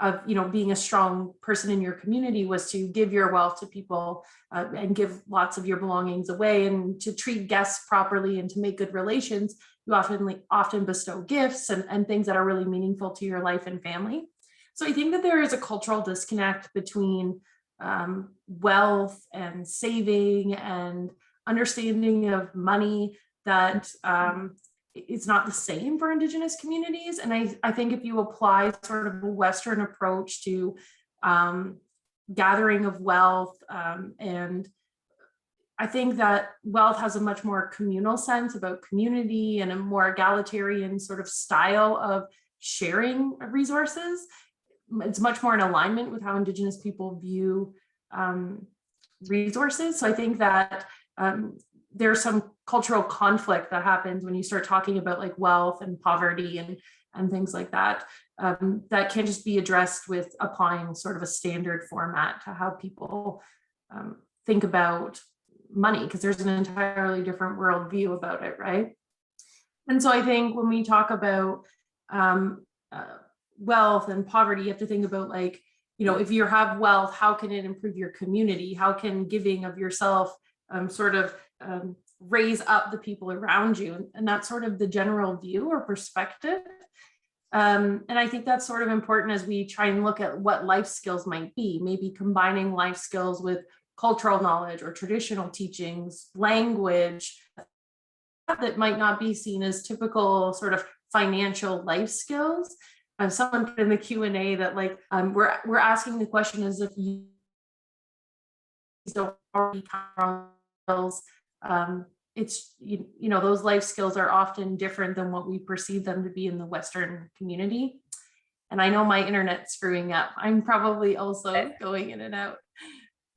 of, being a strong person in your community was to give your wealth to people and give lots of your belongings away and to treat guests properly and to make good relations. You often bestow gifts and things that are really meaningful to your life and family. So I think that there is a cultural disconnect between wealth and saving and understanding of money that it's not the same for Indigenous communities. And I think if you apply sort of a Western approach to gathering of wealth, and I think that wealth has a much more communal sense about community and a more egalitarian sort of style of sharing resources. It's much more in alignment with how Indigenous people view resources. So I think that there's some cultural conflict that happens when you start talking about like wealth and poverty and things like that, that can just be addressed with applying sort of a standard format to how people think about money, because there's an entirely different worldview about it, right? And so I think when we talk about wealth and poverty, you have to think about like, if you have wealth, how can it improve your community? How can giving of yourself raise up the people around you? And that's sort of the general view or perspective. And I think that's sort of important as we try and look at what life skills might be, maybe combining life skills with cultural knowledge or traditional teachings, language, that might not be seen as typical sort of financial life skills. Someone put in the Q&A that like we're asking the question as if you don't already have skills. It's you know, those life skills are often different than what we perceive them to be in the Western community. And I know my internet's screwing up. I'm probably also going in and out.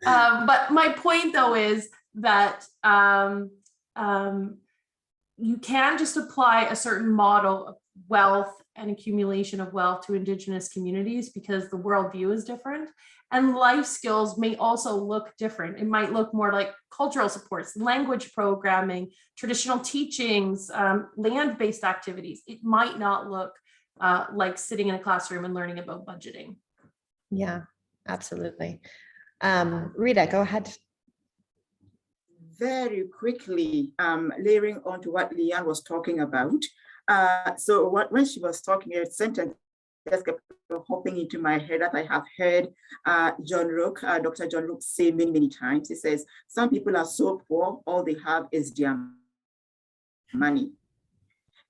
But my point though is that you can just apply a certain model of wealth and accumulation of wealth to Indigenous communities because the worldview is different. And life skills may also look different. It might look more like cultural supports, language programming, traditional teachings, land-based activities. It might not look like sitting in a classroom and learning about budgeting. Yeah, absolutely. Rita, go ahead. Very quickly, layering on to what Leanne was talking about. So when she was talking, a sentence just kept hopping into my head that I have heard Dr. John Rook say many, many times. He says, some people are so poor, all they have is their money.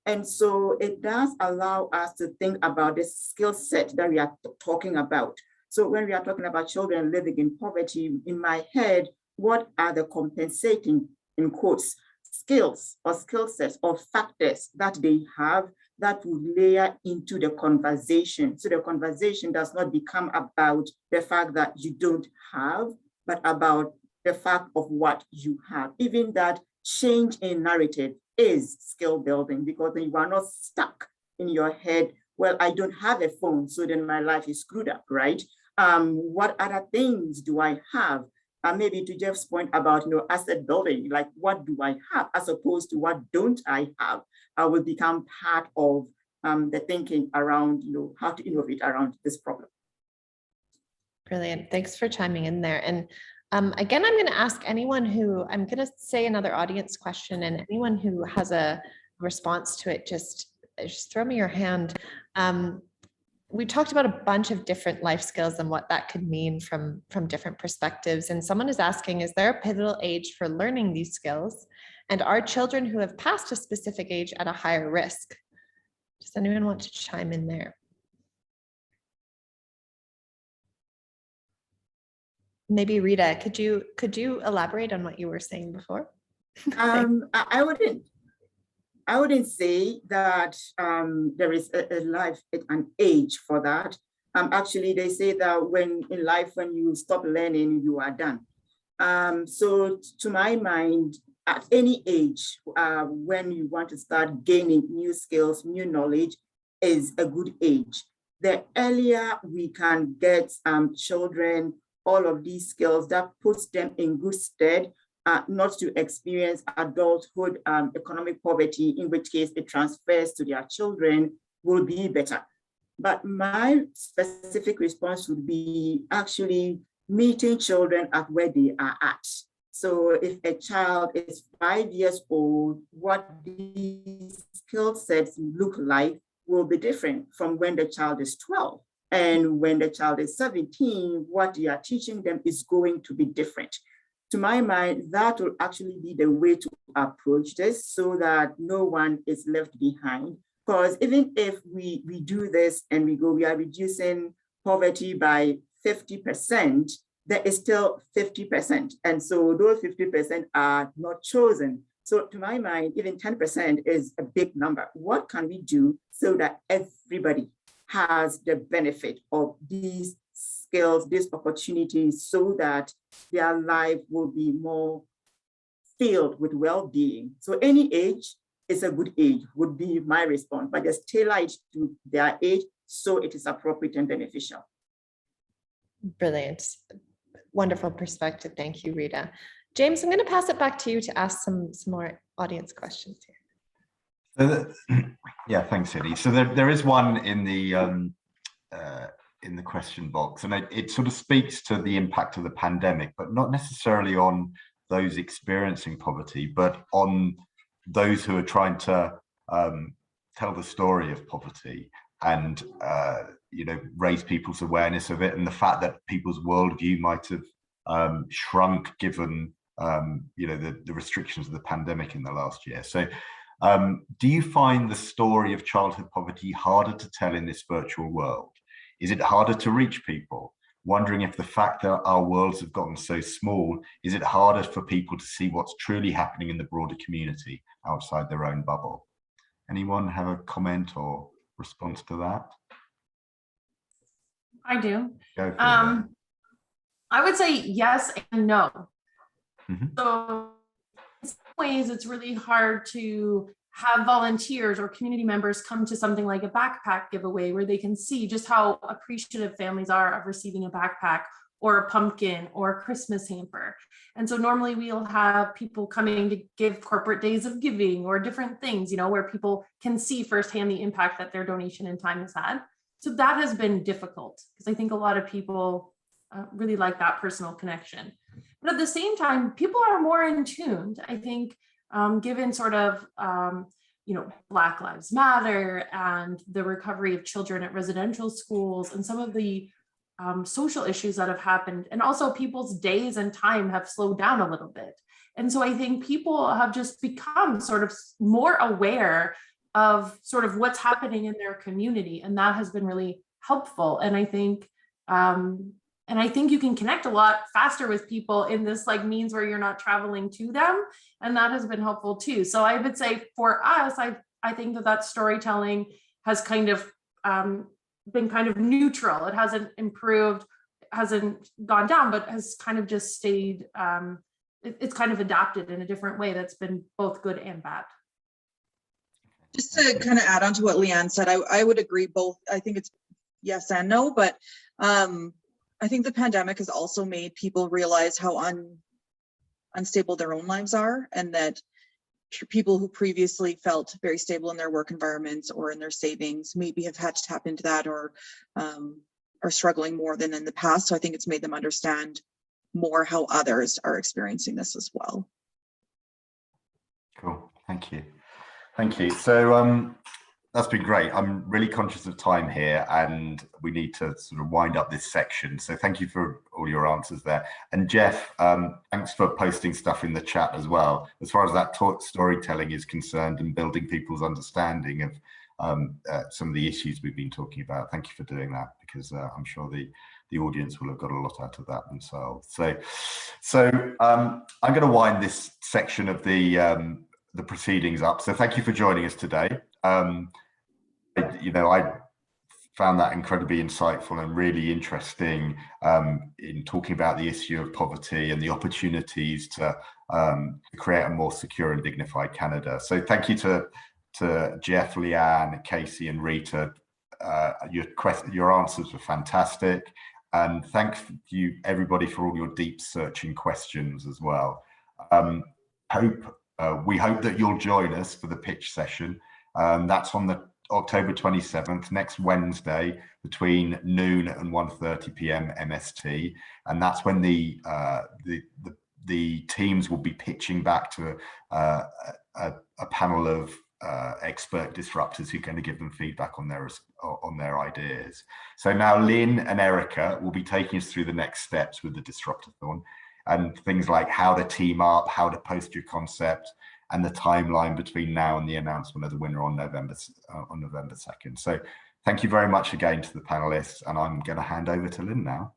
And so it does allow us to think about the skill set that we are talking about. So when we are talking about children living in poverty, in my head, what are the compensating, in quotes, skills or skill sets or factors that they have that will layer into the conversation? So the conversation does not become about the fact that you don't have, but about the fact of what you have. Even that change in narrative is skill building, because then you are not stuck in your head, well, I don't have a phone, so then my life is screwed up, right? What other things do I have? Maybe to Jeff's point about asset building, like what do I have as opposed to what don't I have, will become part of the thinking around how to innovate around this problem. Brilliant. Thanks for chiming in there. And again, I'm going to ask anyone who, I'm going to say another audience question, and anyone who has a response to it, just throw me your hand. We talked about a bunch of different life skills and what that could mean from different perspectives. And someone is asking, is there a pivotal age for learning these skills? And are children who have passed a specific age at a higher risk? Does anyone want to chime in there? Maybe Rita, could you elaborate on what you were saying before? I wouldn't say that there is a life, an age for that. Actually, they say that when in life, when you stop learning, you are done. So to my mind, at any age, when you want to start gaining new skills, new knowledge, is a good age. The earlier we can get children all of these skills, that puts them in good stead, not to experience adulthood economic poverty, in which case it transfers to their children, will be better. But my specific response would be actually meeting children at where they are at. So if a child is 5 years old, what these skill sets look like will be different from when the child is 12. And when the child is 17, what you are teaching them is going to be different. To my mind, that will actually be the way to approach this so that no one is left behind. Because even if we do this and we are reducing poverty by 50%, there is still 50%. And so those 50% are not chosen. So to my mind, even 10% is a big number. What can we do so that everybody has the benefit of these skills, these opportunities, so that their life will be more filled with well-being? So any age is a good age, would be my response, but just tailor it to their age so it is appropriate and beneficial. Brilliant. Wonderful perspective. Thank you, Rita. James, I'm going to pass it back to you to ask some more audience questions here. Yeah, thanks, Eddie. So there is one in the question box, and it sort of speaks to the impact of the pandemic, but not necessarily on those experiencing poverty, but on those who are trying to tell the story of poverty and raise people's awareness of it, and the fact that people's worldview might have shrunk given the restrictions of the pandemic in the last year. So do you find the story of childhood poverty harder to tell in this virtual world? Is it harder to reach people? Wondering if the fact that our worlds have gotten so small, is it harder for people to see what's truly happening in the broader community outside their own bubble? Anyone have a comment or response to that? I do. Go for it. I would say yes and no. Mhm. So in some ways, it's really hard to have volunteers or community members come to something like a backpack giveaway where they can see just how appreciative families are of receiving a backpack or a pumpkin or a Christmas hamper. And so normally we'll have people coming to give corporate days of giving or different things, where people can see firsthand the impact that their donation and time has had. So that has been difficult because I think a lot of people really like that personal connection. But at the same time, people are more in tuned, I think, given sort of, Black Lives Matter and the recovery of children at residential schools and some of the social issues that have happened. And also people's days and time have slowed down a little bit. And so I think people have just become sort of more aware of sort of what's happening in their community. And that has been really helpful. And I think you can connect a lot faster with people in this means where you're not traveling to them. And that has been helpful too. So I would say for us, I think that storytelling has kind of been kind of neutral. It hasn't improved, hasn't gone down, but has kind of just stayed, it's kind of adapted in a different way that's been both good and bad. Just to kind of add on to what Leanne said, I would agree both. I think it's yes and no, but I think the pandemic has also made people realize how unstable their own lives are, and that people who previously felt very stable in their work environments or in their savings maybe have had to tap into that or are struggling more than in the past. So I think it's made them understand more how others are experiencing this as well. Cool, thank you. Thank you. So that's been great. I'm really conscious of time here and we need to sort of wind up this section. So thank you for all your answers there. And Jeff, thanks for posting stuff in the chat as well. As far as that storytelling is concerned and building people's understanding of some of the issues we've been talking about. Thank you for doing that, because I'm sure the audience will have got a lot out of that themselves. So I'm going to wind this section of the proceedings up. So thank you for joining us today. I found that incredibly insightful and really interesting in talking about the issue of poverty and the opportunities to create a more secure and dignified Canada. So thank you to Jeff, Leanne, Casey and Rita. Your answers were fantastic. And thank you everybody for all your deep searching questions as well. We hope that you'll join us for the pitch session. That's on the October 27th, next Wednesday, between noon and 1:30 p.m. MST, and that's when the teams will be pitching back to a panel of expert disruptors who are going to give them feedback on their ideas. So now Lynn and Erica will be taking us through the next steps with the Disrupt-A-thon, and things like how to team up, how to post your concept, and the timeline between now and the announcement of the winner on November 2nd. So thank you very much again to the panelists, and I'm going to hand over to Lynn now.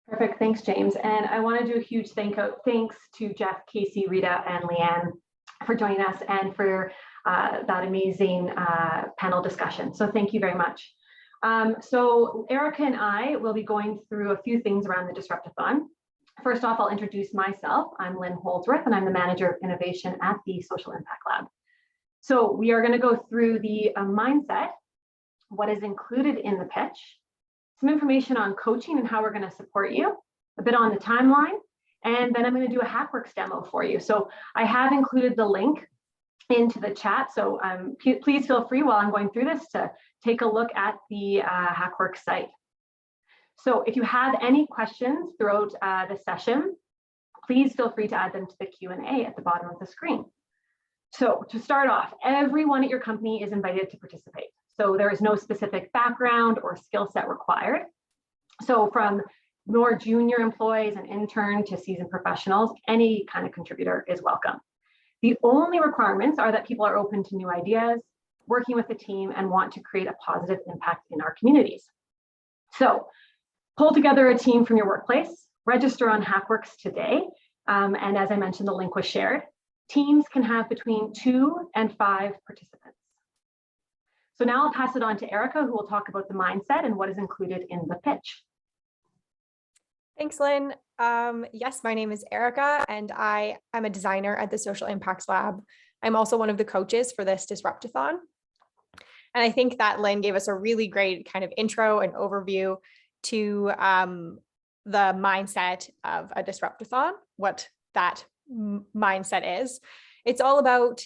Perfect, thanks James. And I want to do a huge thanks to Jeff, Casey, Rita, and Leanne for joining us and for that amazing panel discussion. So thank you very much. So Erica and I will be going through a few things around the Disrupt-A-thon. First off, I'll introduce myself. I'm Lynn Holdsworth, and I'm the Manager of Innovation at the Social Impact Lab. So we are going to go through the mindset, what is included in the pitch, some information on coaching and how we're going to support you, a bit on the timeline, and then I'm going to do a HackWorks demo for you. So I have included the link into the chat, so please feel free while I'm going through this to take a look at the HackWorks site. So if you have any questions throughout the session, please feel free to add them to the Q&A at the bottom of the screen. So to start off, everyone at your company is invited to participate. So there is no specific background or skill set required. So from more junior employees, an intern to seasoned professionals, any kind of contributor is welcome. The only requirements are that people are open to new ideas, working with the team, and want to create a positive impact in our communities. So pull together a team from your workplace, register on Hackworks today. And as I mentioned, the link was shared. Teams can have between 2 and 5 participants. So now I'll pass it on to Erica, who will talk about the mindset and what is included in the pitch. Thanks, Lynn. Yes, my name is Erica, and I am a designer at the Social Impacts Lab. I'm also one of the coaches for this Disrupt-A-thon. And I think that Lynn gave us a really great kind of intro and overview to the mindset of a Disrupt-A-thon, what that mindset is. It's all about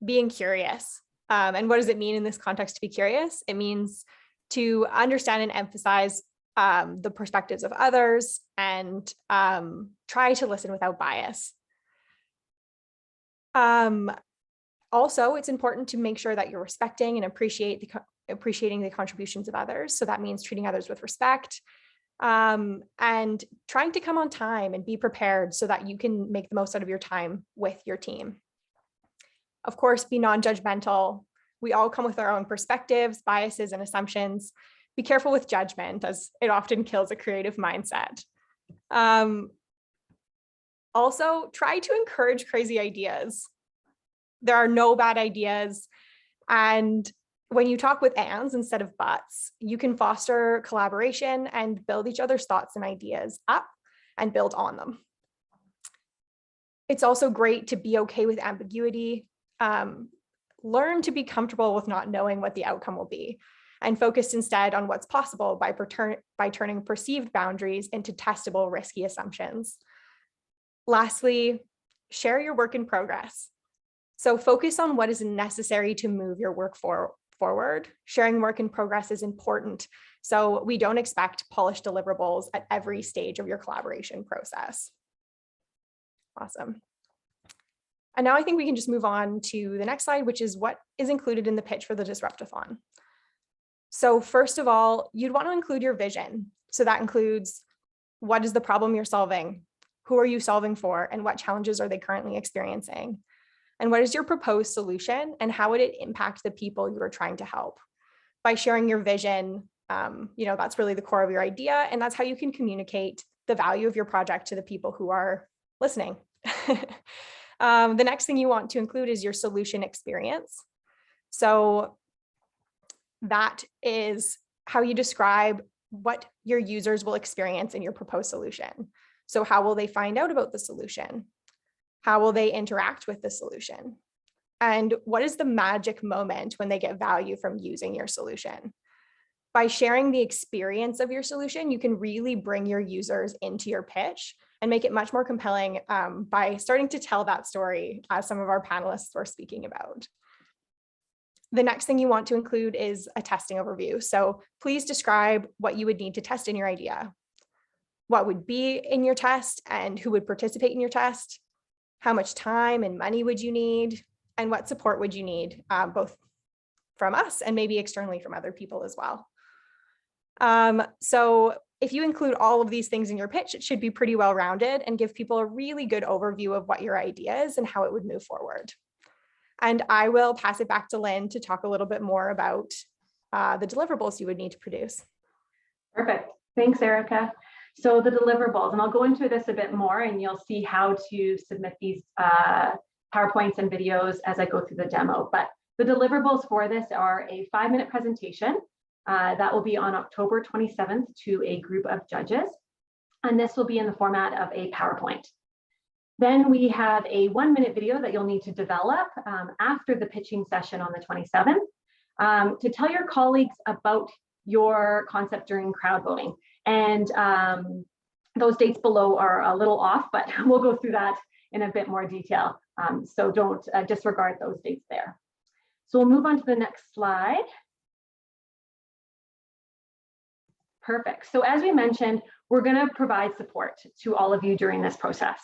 being curious. And what does it mean in this context to be curious? It means to understand and emphasize the perspectives of others and try to listen without bias. Also, it's important to make sure that you're respecting and appreciating the contributions of others. So that means treating others with respect and trying to come on time and be prepared so that you can make the most out of your time with your team. Of course, be non-judgmental. We all come with our own perspectives, biases, and assumptions. Be careful with judgment, as it often kills a creative mindset. Also, try to encourage crazy ideas. There are no bad ideas. And when you talk with ands instead of buts, you can foster collaboration and build each other's thoughts and ideas up and build on them. It's also great to be okay with ambiguity. Learn to be comfortable with not knowing what the outcome will be, and focus instead on what's possible by turning perceived boundaries into testable, risky assumptions. Lastly, share your work in progress. So focus on what is necessary to move your work forward. Sharing work in progress is important, so we don't expect polished deliverables at every stage of your collaboration process. Awesome. And now I think we can just move on to the next slide, which is what is included in the pitch for the Disrupt-A-thon. So first of all, you'd want to include your vision. So that includes, what is the problem you're solving? Who are you solving for? And what challenges are they currently experiencing? And what is your proposed solution? And how would it impact the people you are trying to help? By sharing your vision, that's really the core of your idea. And that's how you can communicate the value of your project to the people who are listening. The next thing you want to include is your solution experience. So that is how you describe what your users will experience in your proposed solution. So how will they find out about the solution? How will they interact with the solution? And what is the magic moment when they get value from using your solution? By sharing the experience of your solution, you can really bring your users into your pitch and make it much more compelling by starting to tell that story, as some of our panelists were speaking about. The next thing you want to include is a testing overview. So please describe what you would need to test in your idea. What would be in your test and who would participate in your test? How much time and money would you need? And what support would you need, both from us and maybe externally from other people as well. So if you include all of these things in your pitch, it should be pretty well-rounded and give people a really good overview of what your idea is and how it would move forward. And I will pass it back to Lynn to talk a little bit more about the deliverables you would need to produce. Perfect. Thanks, Erica. So the deliverables, and I'll go into this a bit more, and you'll see how to submit these PowerPoints and videos as I go through the demo. But the deliverables for this are a 5-minute presentation that will be on October 27th to a group of judges. And this will be in the format of a PowerPoint. Then we have a 1-minute video that you'll need to develop after the pitching session on the 27th to tell your colleagues about your concept during crowd voting. And those dates below are a little off, but we'll go through that in a bit more detail. So don't disregard those dates there. So we'll move on to the next slide. Perfect. So as we mentioned, we're going to provide support to all of you during this process.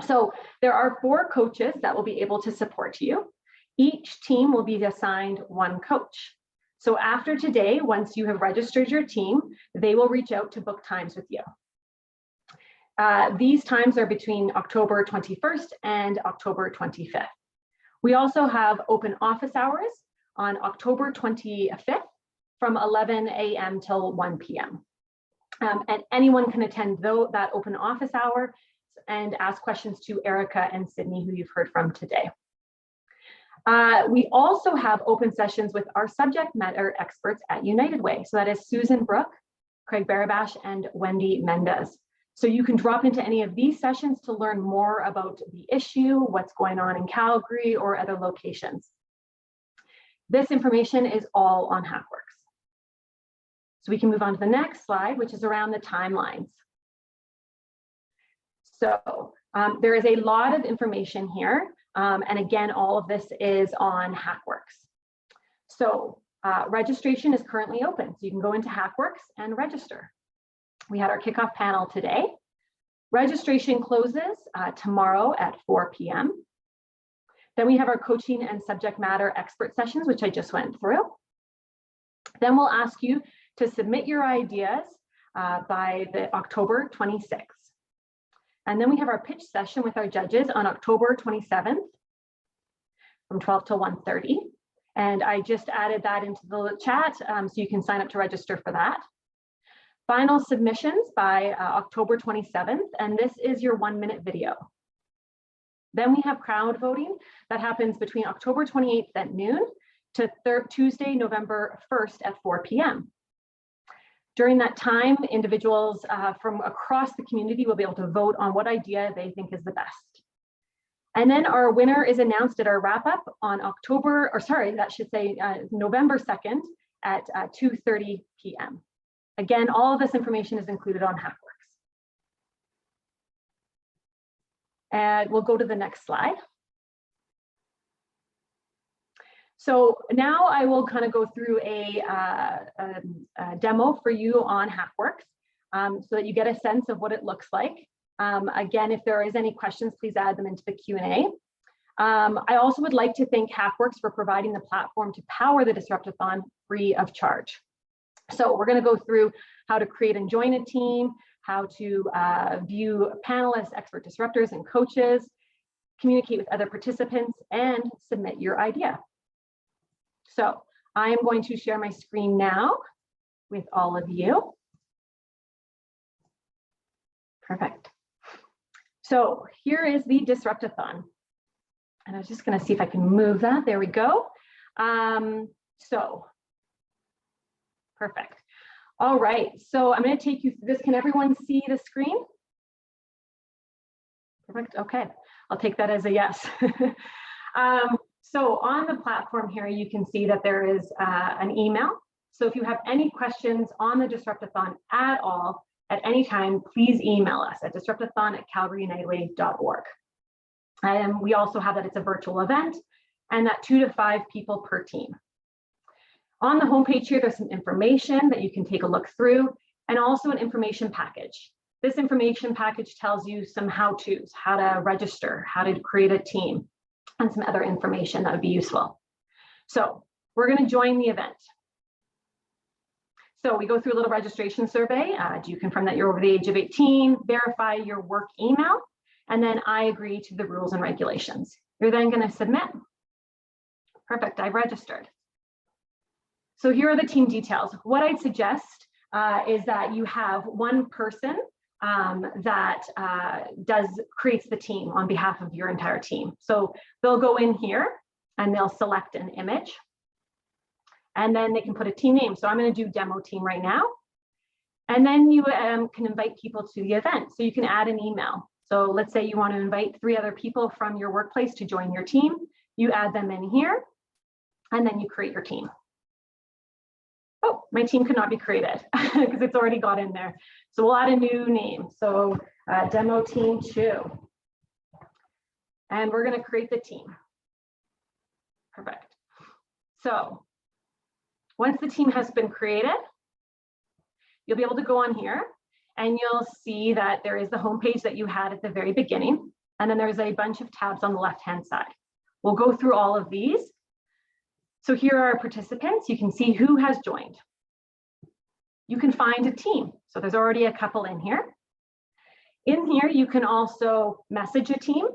So there are 4 coaches that will be able to support you. Each team will be assigned 1 coach. So after today, once you have registered your team, they will reach out to book times with you. These times are between October 21st and October 25th. We also have open office hours on October 25th from 11 a.m. till 1 p.m. And anyone can attend that open office hour and ask questions to Erica and Sydney, who you've heard from today. We also have open sessions with our subject matter experts at United Way. So that is Susan Brooke, Craig Barabash, and Wendy Mendez. So you can drop into any of these sessions to learn more about the issue, what's going on in Calgary or other locations. This information is all on HackWorks. So we can move on to the next slide, which is around the timelines. So there is a lot of information here. And again, all of this is on HackWorks. So registration is currently open. So you can go into HackWorks and register. We had our kickoff panel today. Registration closes tomorrow at 4 p.m. Then we have our coaching and subject matter expert sessions, which I just went through. Then we'll ask you to submit your ideas by the October 26th. And then we have our pitch session with our judges on October 27th from 12 to 1:30. And I just added that into the chat so you can sign up to register for that. Final submissions by October 27th, and this is your 1-minute video. Then we have crowd voting that happens between October 28th at noon to Tuesday, November 1st at 4 p.m. During that time, individuals from across the community will be able to vote on what idea they think is the best. And then our winner is announced at our wrap up on November 2nd at 2:30 p.m. Again, all of this information is included on HackWorks. And we'll go to the next slide. So now I will kind of go through a demo for you on HackWorks so that you get a sense of what it looks like. Again, if there is any questions, please add them into the Q&A. I also would like to thank HackWorks for providing the platform to power the Disrupt-A-thon free of charge. So we're going to go through how to create and join a team, how to view panelists, expert disruptors, and coaches, communicate with other participants, and submit your idea. So I am going to share my screen now with all of you. Perfect. So here is the Disrupt-A-thon. And I was just going to see if I can move that. There we go. Perfect. All right. So I'm going to take you through this. Can everyone see the screen? Perfect. Okay. I'll take that as a yes. So on the platform here, you can see that there is an email. So if you have any questions on the Disrupt-A-thon at all, at any time, please email us at disrupt-a-thon@calgaryunitedway.org. And we also have that it's a virtual event and that 2 to 5 people per team. On the homepage here, there's some information that you can take a look through and also an information package. This information package tells you some how-tos, how to register, how to create a team, and some other information that would be useful. So we're going to join the event. So we go through a little registration survey. Do you confirm that you're over the age of 18? Verify your work email, and then I agree to the rules and regulations. You're then going to submit. Perfect, I've registered. So here are the team details. What I'd suggest is that you have one person that creates the team on behalf of your entire team. So they'll go in here and they'll select an image and then they can put a team name. So I'm going to do demo team right now. And then you can invite people to the event. So you can add an email. So let's say you want to invite 3 other people from your workplace to join your team. You add them in here and then you create your team. Oh, my team could not be created because it's already got in there. So we'll add a new name. So demo team 2. And we're going to create the team. Perfect. So once the team has been created, you'll be able to go on here and you'll see that there is the homepage that you had at the very beginning. And then there's a bunch of tabs on the left-hand side. We'll go through all of these. So here are our participants. You can see who has joined. You can find a team. So there's already a couple in here. In here, you can also message a team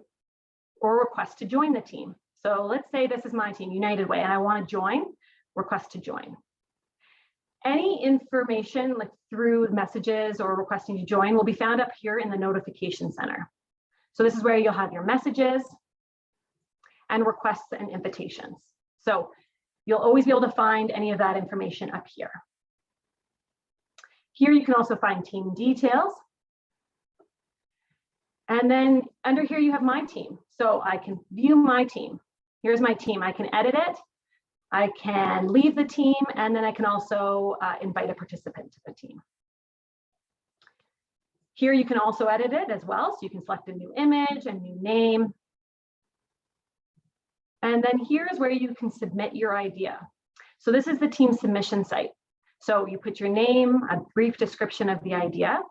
or request to join the team. So let's say this is my team, United Way, and I want to join, request to join. Any information like through messages or requesting to join will be found up here in the notification center. So this is where you'll have your messages and requests and invitations. So you'll always be able to find any of that information up here. Here you can also find team details. And then under here you have my team. So I can view my team. Here's my team. I can edit it. I can leave the team, and then I can also invite a participant to the team. Here you can also edit it as well. So you can select a new image, a new name. And then here's where you can submit your idea. So this is the team submission site. So you put your name, a brief description of the idea.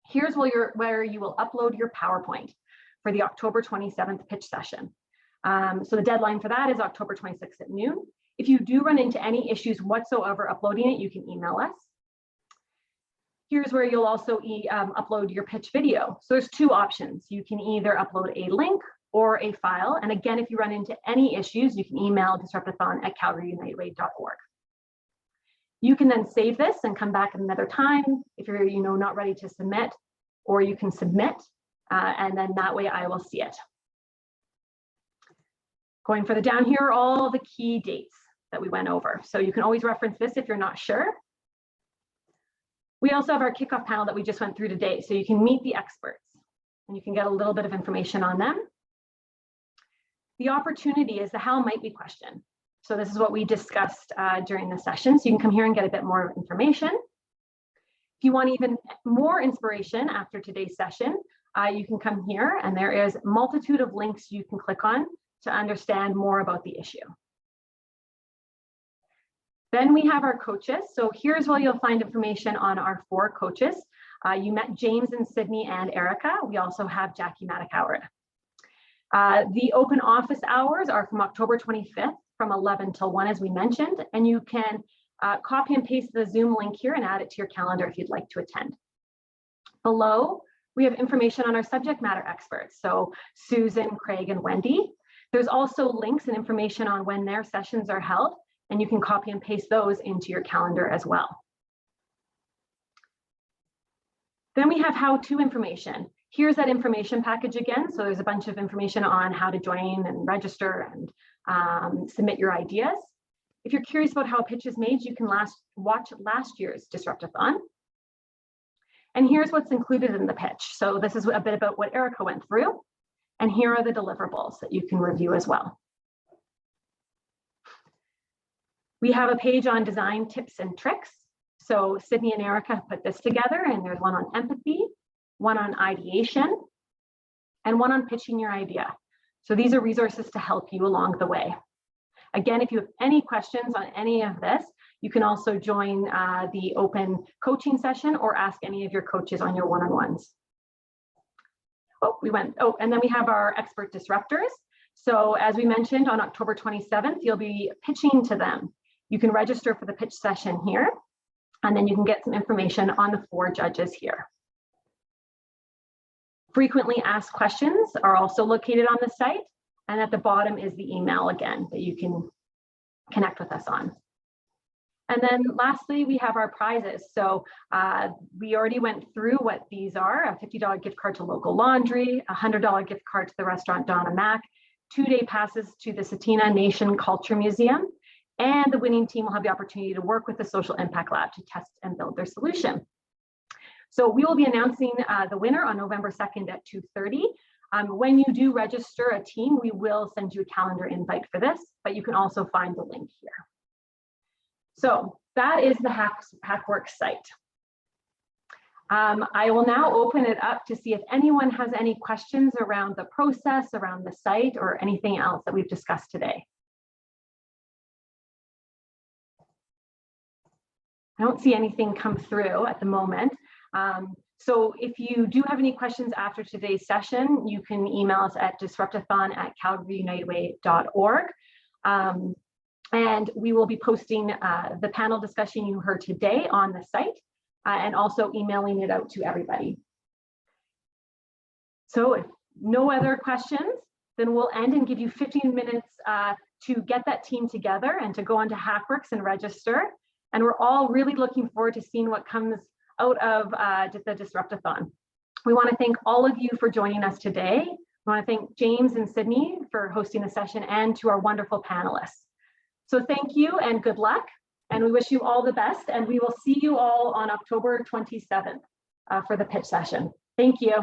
Here's where you will upload your PowerPoint for the October 27th pitch session. So the deadline for that is October 26th at noon. If you do run into any issues whatsoever uploading it, you can email us. Here's where you'll also upload your pitch video. So there's two options. You can either upload a link or a file. And again, if you run into any issues, you can email disrupt-athon@calgaryunitedway.org. You can then save this and come back at another time if you're not ready to submit, or you can submit, and then that way I will see it. Going further down here are all the key dates that we went over. So you can always reference this if you're not sure. We also have our kickoff panel that we just went through today. So you can meet the experts and you can get a little bit of information on them. The opportunity is the how might we question. So this is what we discussed during the session. So you can come here and get a bit more information. If you want even more inspiration after today's session, you can come here and there is a multitude of links you can click on to understand more about the issue. Then we have our coaches. So here's where you'll find information on our 4 coaches. You met James and Sydney and Erica. We also have Jackie Maddock-Howard. The open office hours are from October 25th from 11 till 1, as we mentioned, and you can copy and paste the Zoom link here and add it to your calendar if you'd like to attend. Below, we have information on our subject matter experts. So Susan, Craig, and Wendy. There's also links and information on when their sessions are held, and you can copy and paste those into your calendar as well. Then we have how-to information. Here's that information package again. So there's a bunch of information on how to join and register and submit your ideas. If you're curious about how a pitch is made, you can watch last year's Disrupt-A-thon. And here's what's included in the pitch. So this is a bit about what Erica went through. And here are the deliverables that you can review as well. We have a page on design tips and tricks. So Sydney and Erica put this together, and there's one on empathy, one on ideation, and one on pitching your idea. So these are resources to help you along the way. Again, if you have any questions on any of this, you can also join the open coaching session or ask any of your coaches on your one-on-ones. And then we have our expert disruptors. So as we mentioned, on October 27th, you'll be pitching to them. You can register for the pitch session here, and then you can get some information on the 4 judges here. Frequently asked questions are also located on the site, and at the bottom is the email again that you can connect with us on. And then lastly, we have our prizes. So we already went through what these are: a $50 gift card to local laundry, a $100 gift card to the restaurant Donna Mac, 2-day passes to the Satina Nation Culture Museum, and the winning team will have the opportunity to work with the Social Impact Lab to test and build their solution. So we will be announcing the winner on November 2nd at 2:30. When you do register a team, we will send you a calendar invite for this, but you can also find the link here. So that is the HackWorks site. I will now open it up to see if anyone has any questions around the process, around the site, or anything else that we've discussed today. I don't see anything come through at the moment. So if you do have any questions after today's session, you can email us at disrupt-athon@calgaryunitedway.org. And we will be posting the panel discussion you heard today on the site and also emailing it out to everybody. So if no other questions, then we'll end and give you 15 minutes to get that team together and to go onto Hackworks and register. And we're all really looking forward to seeing what comes out of the Disrupt-A-thon. We want to thank all of you for joining us today. We want to thank James and Sydney for hosting the session and to our wonderful panelists. So thank you and good luck. And we wish you all the best. And we will see you all on October 27th for the pitch session. Thank you.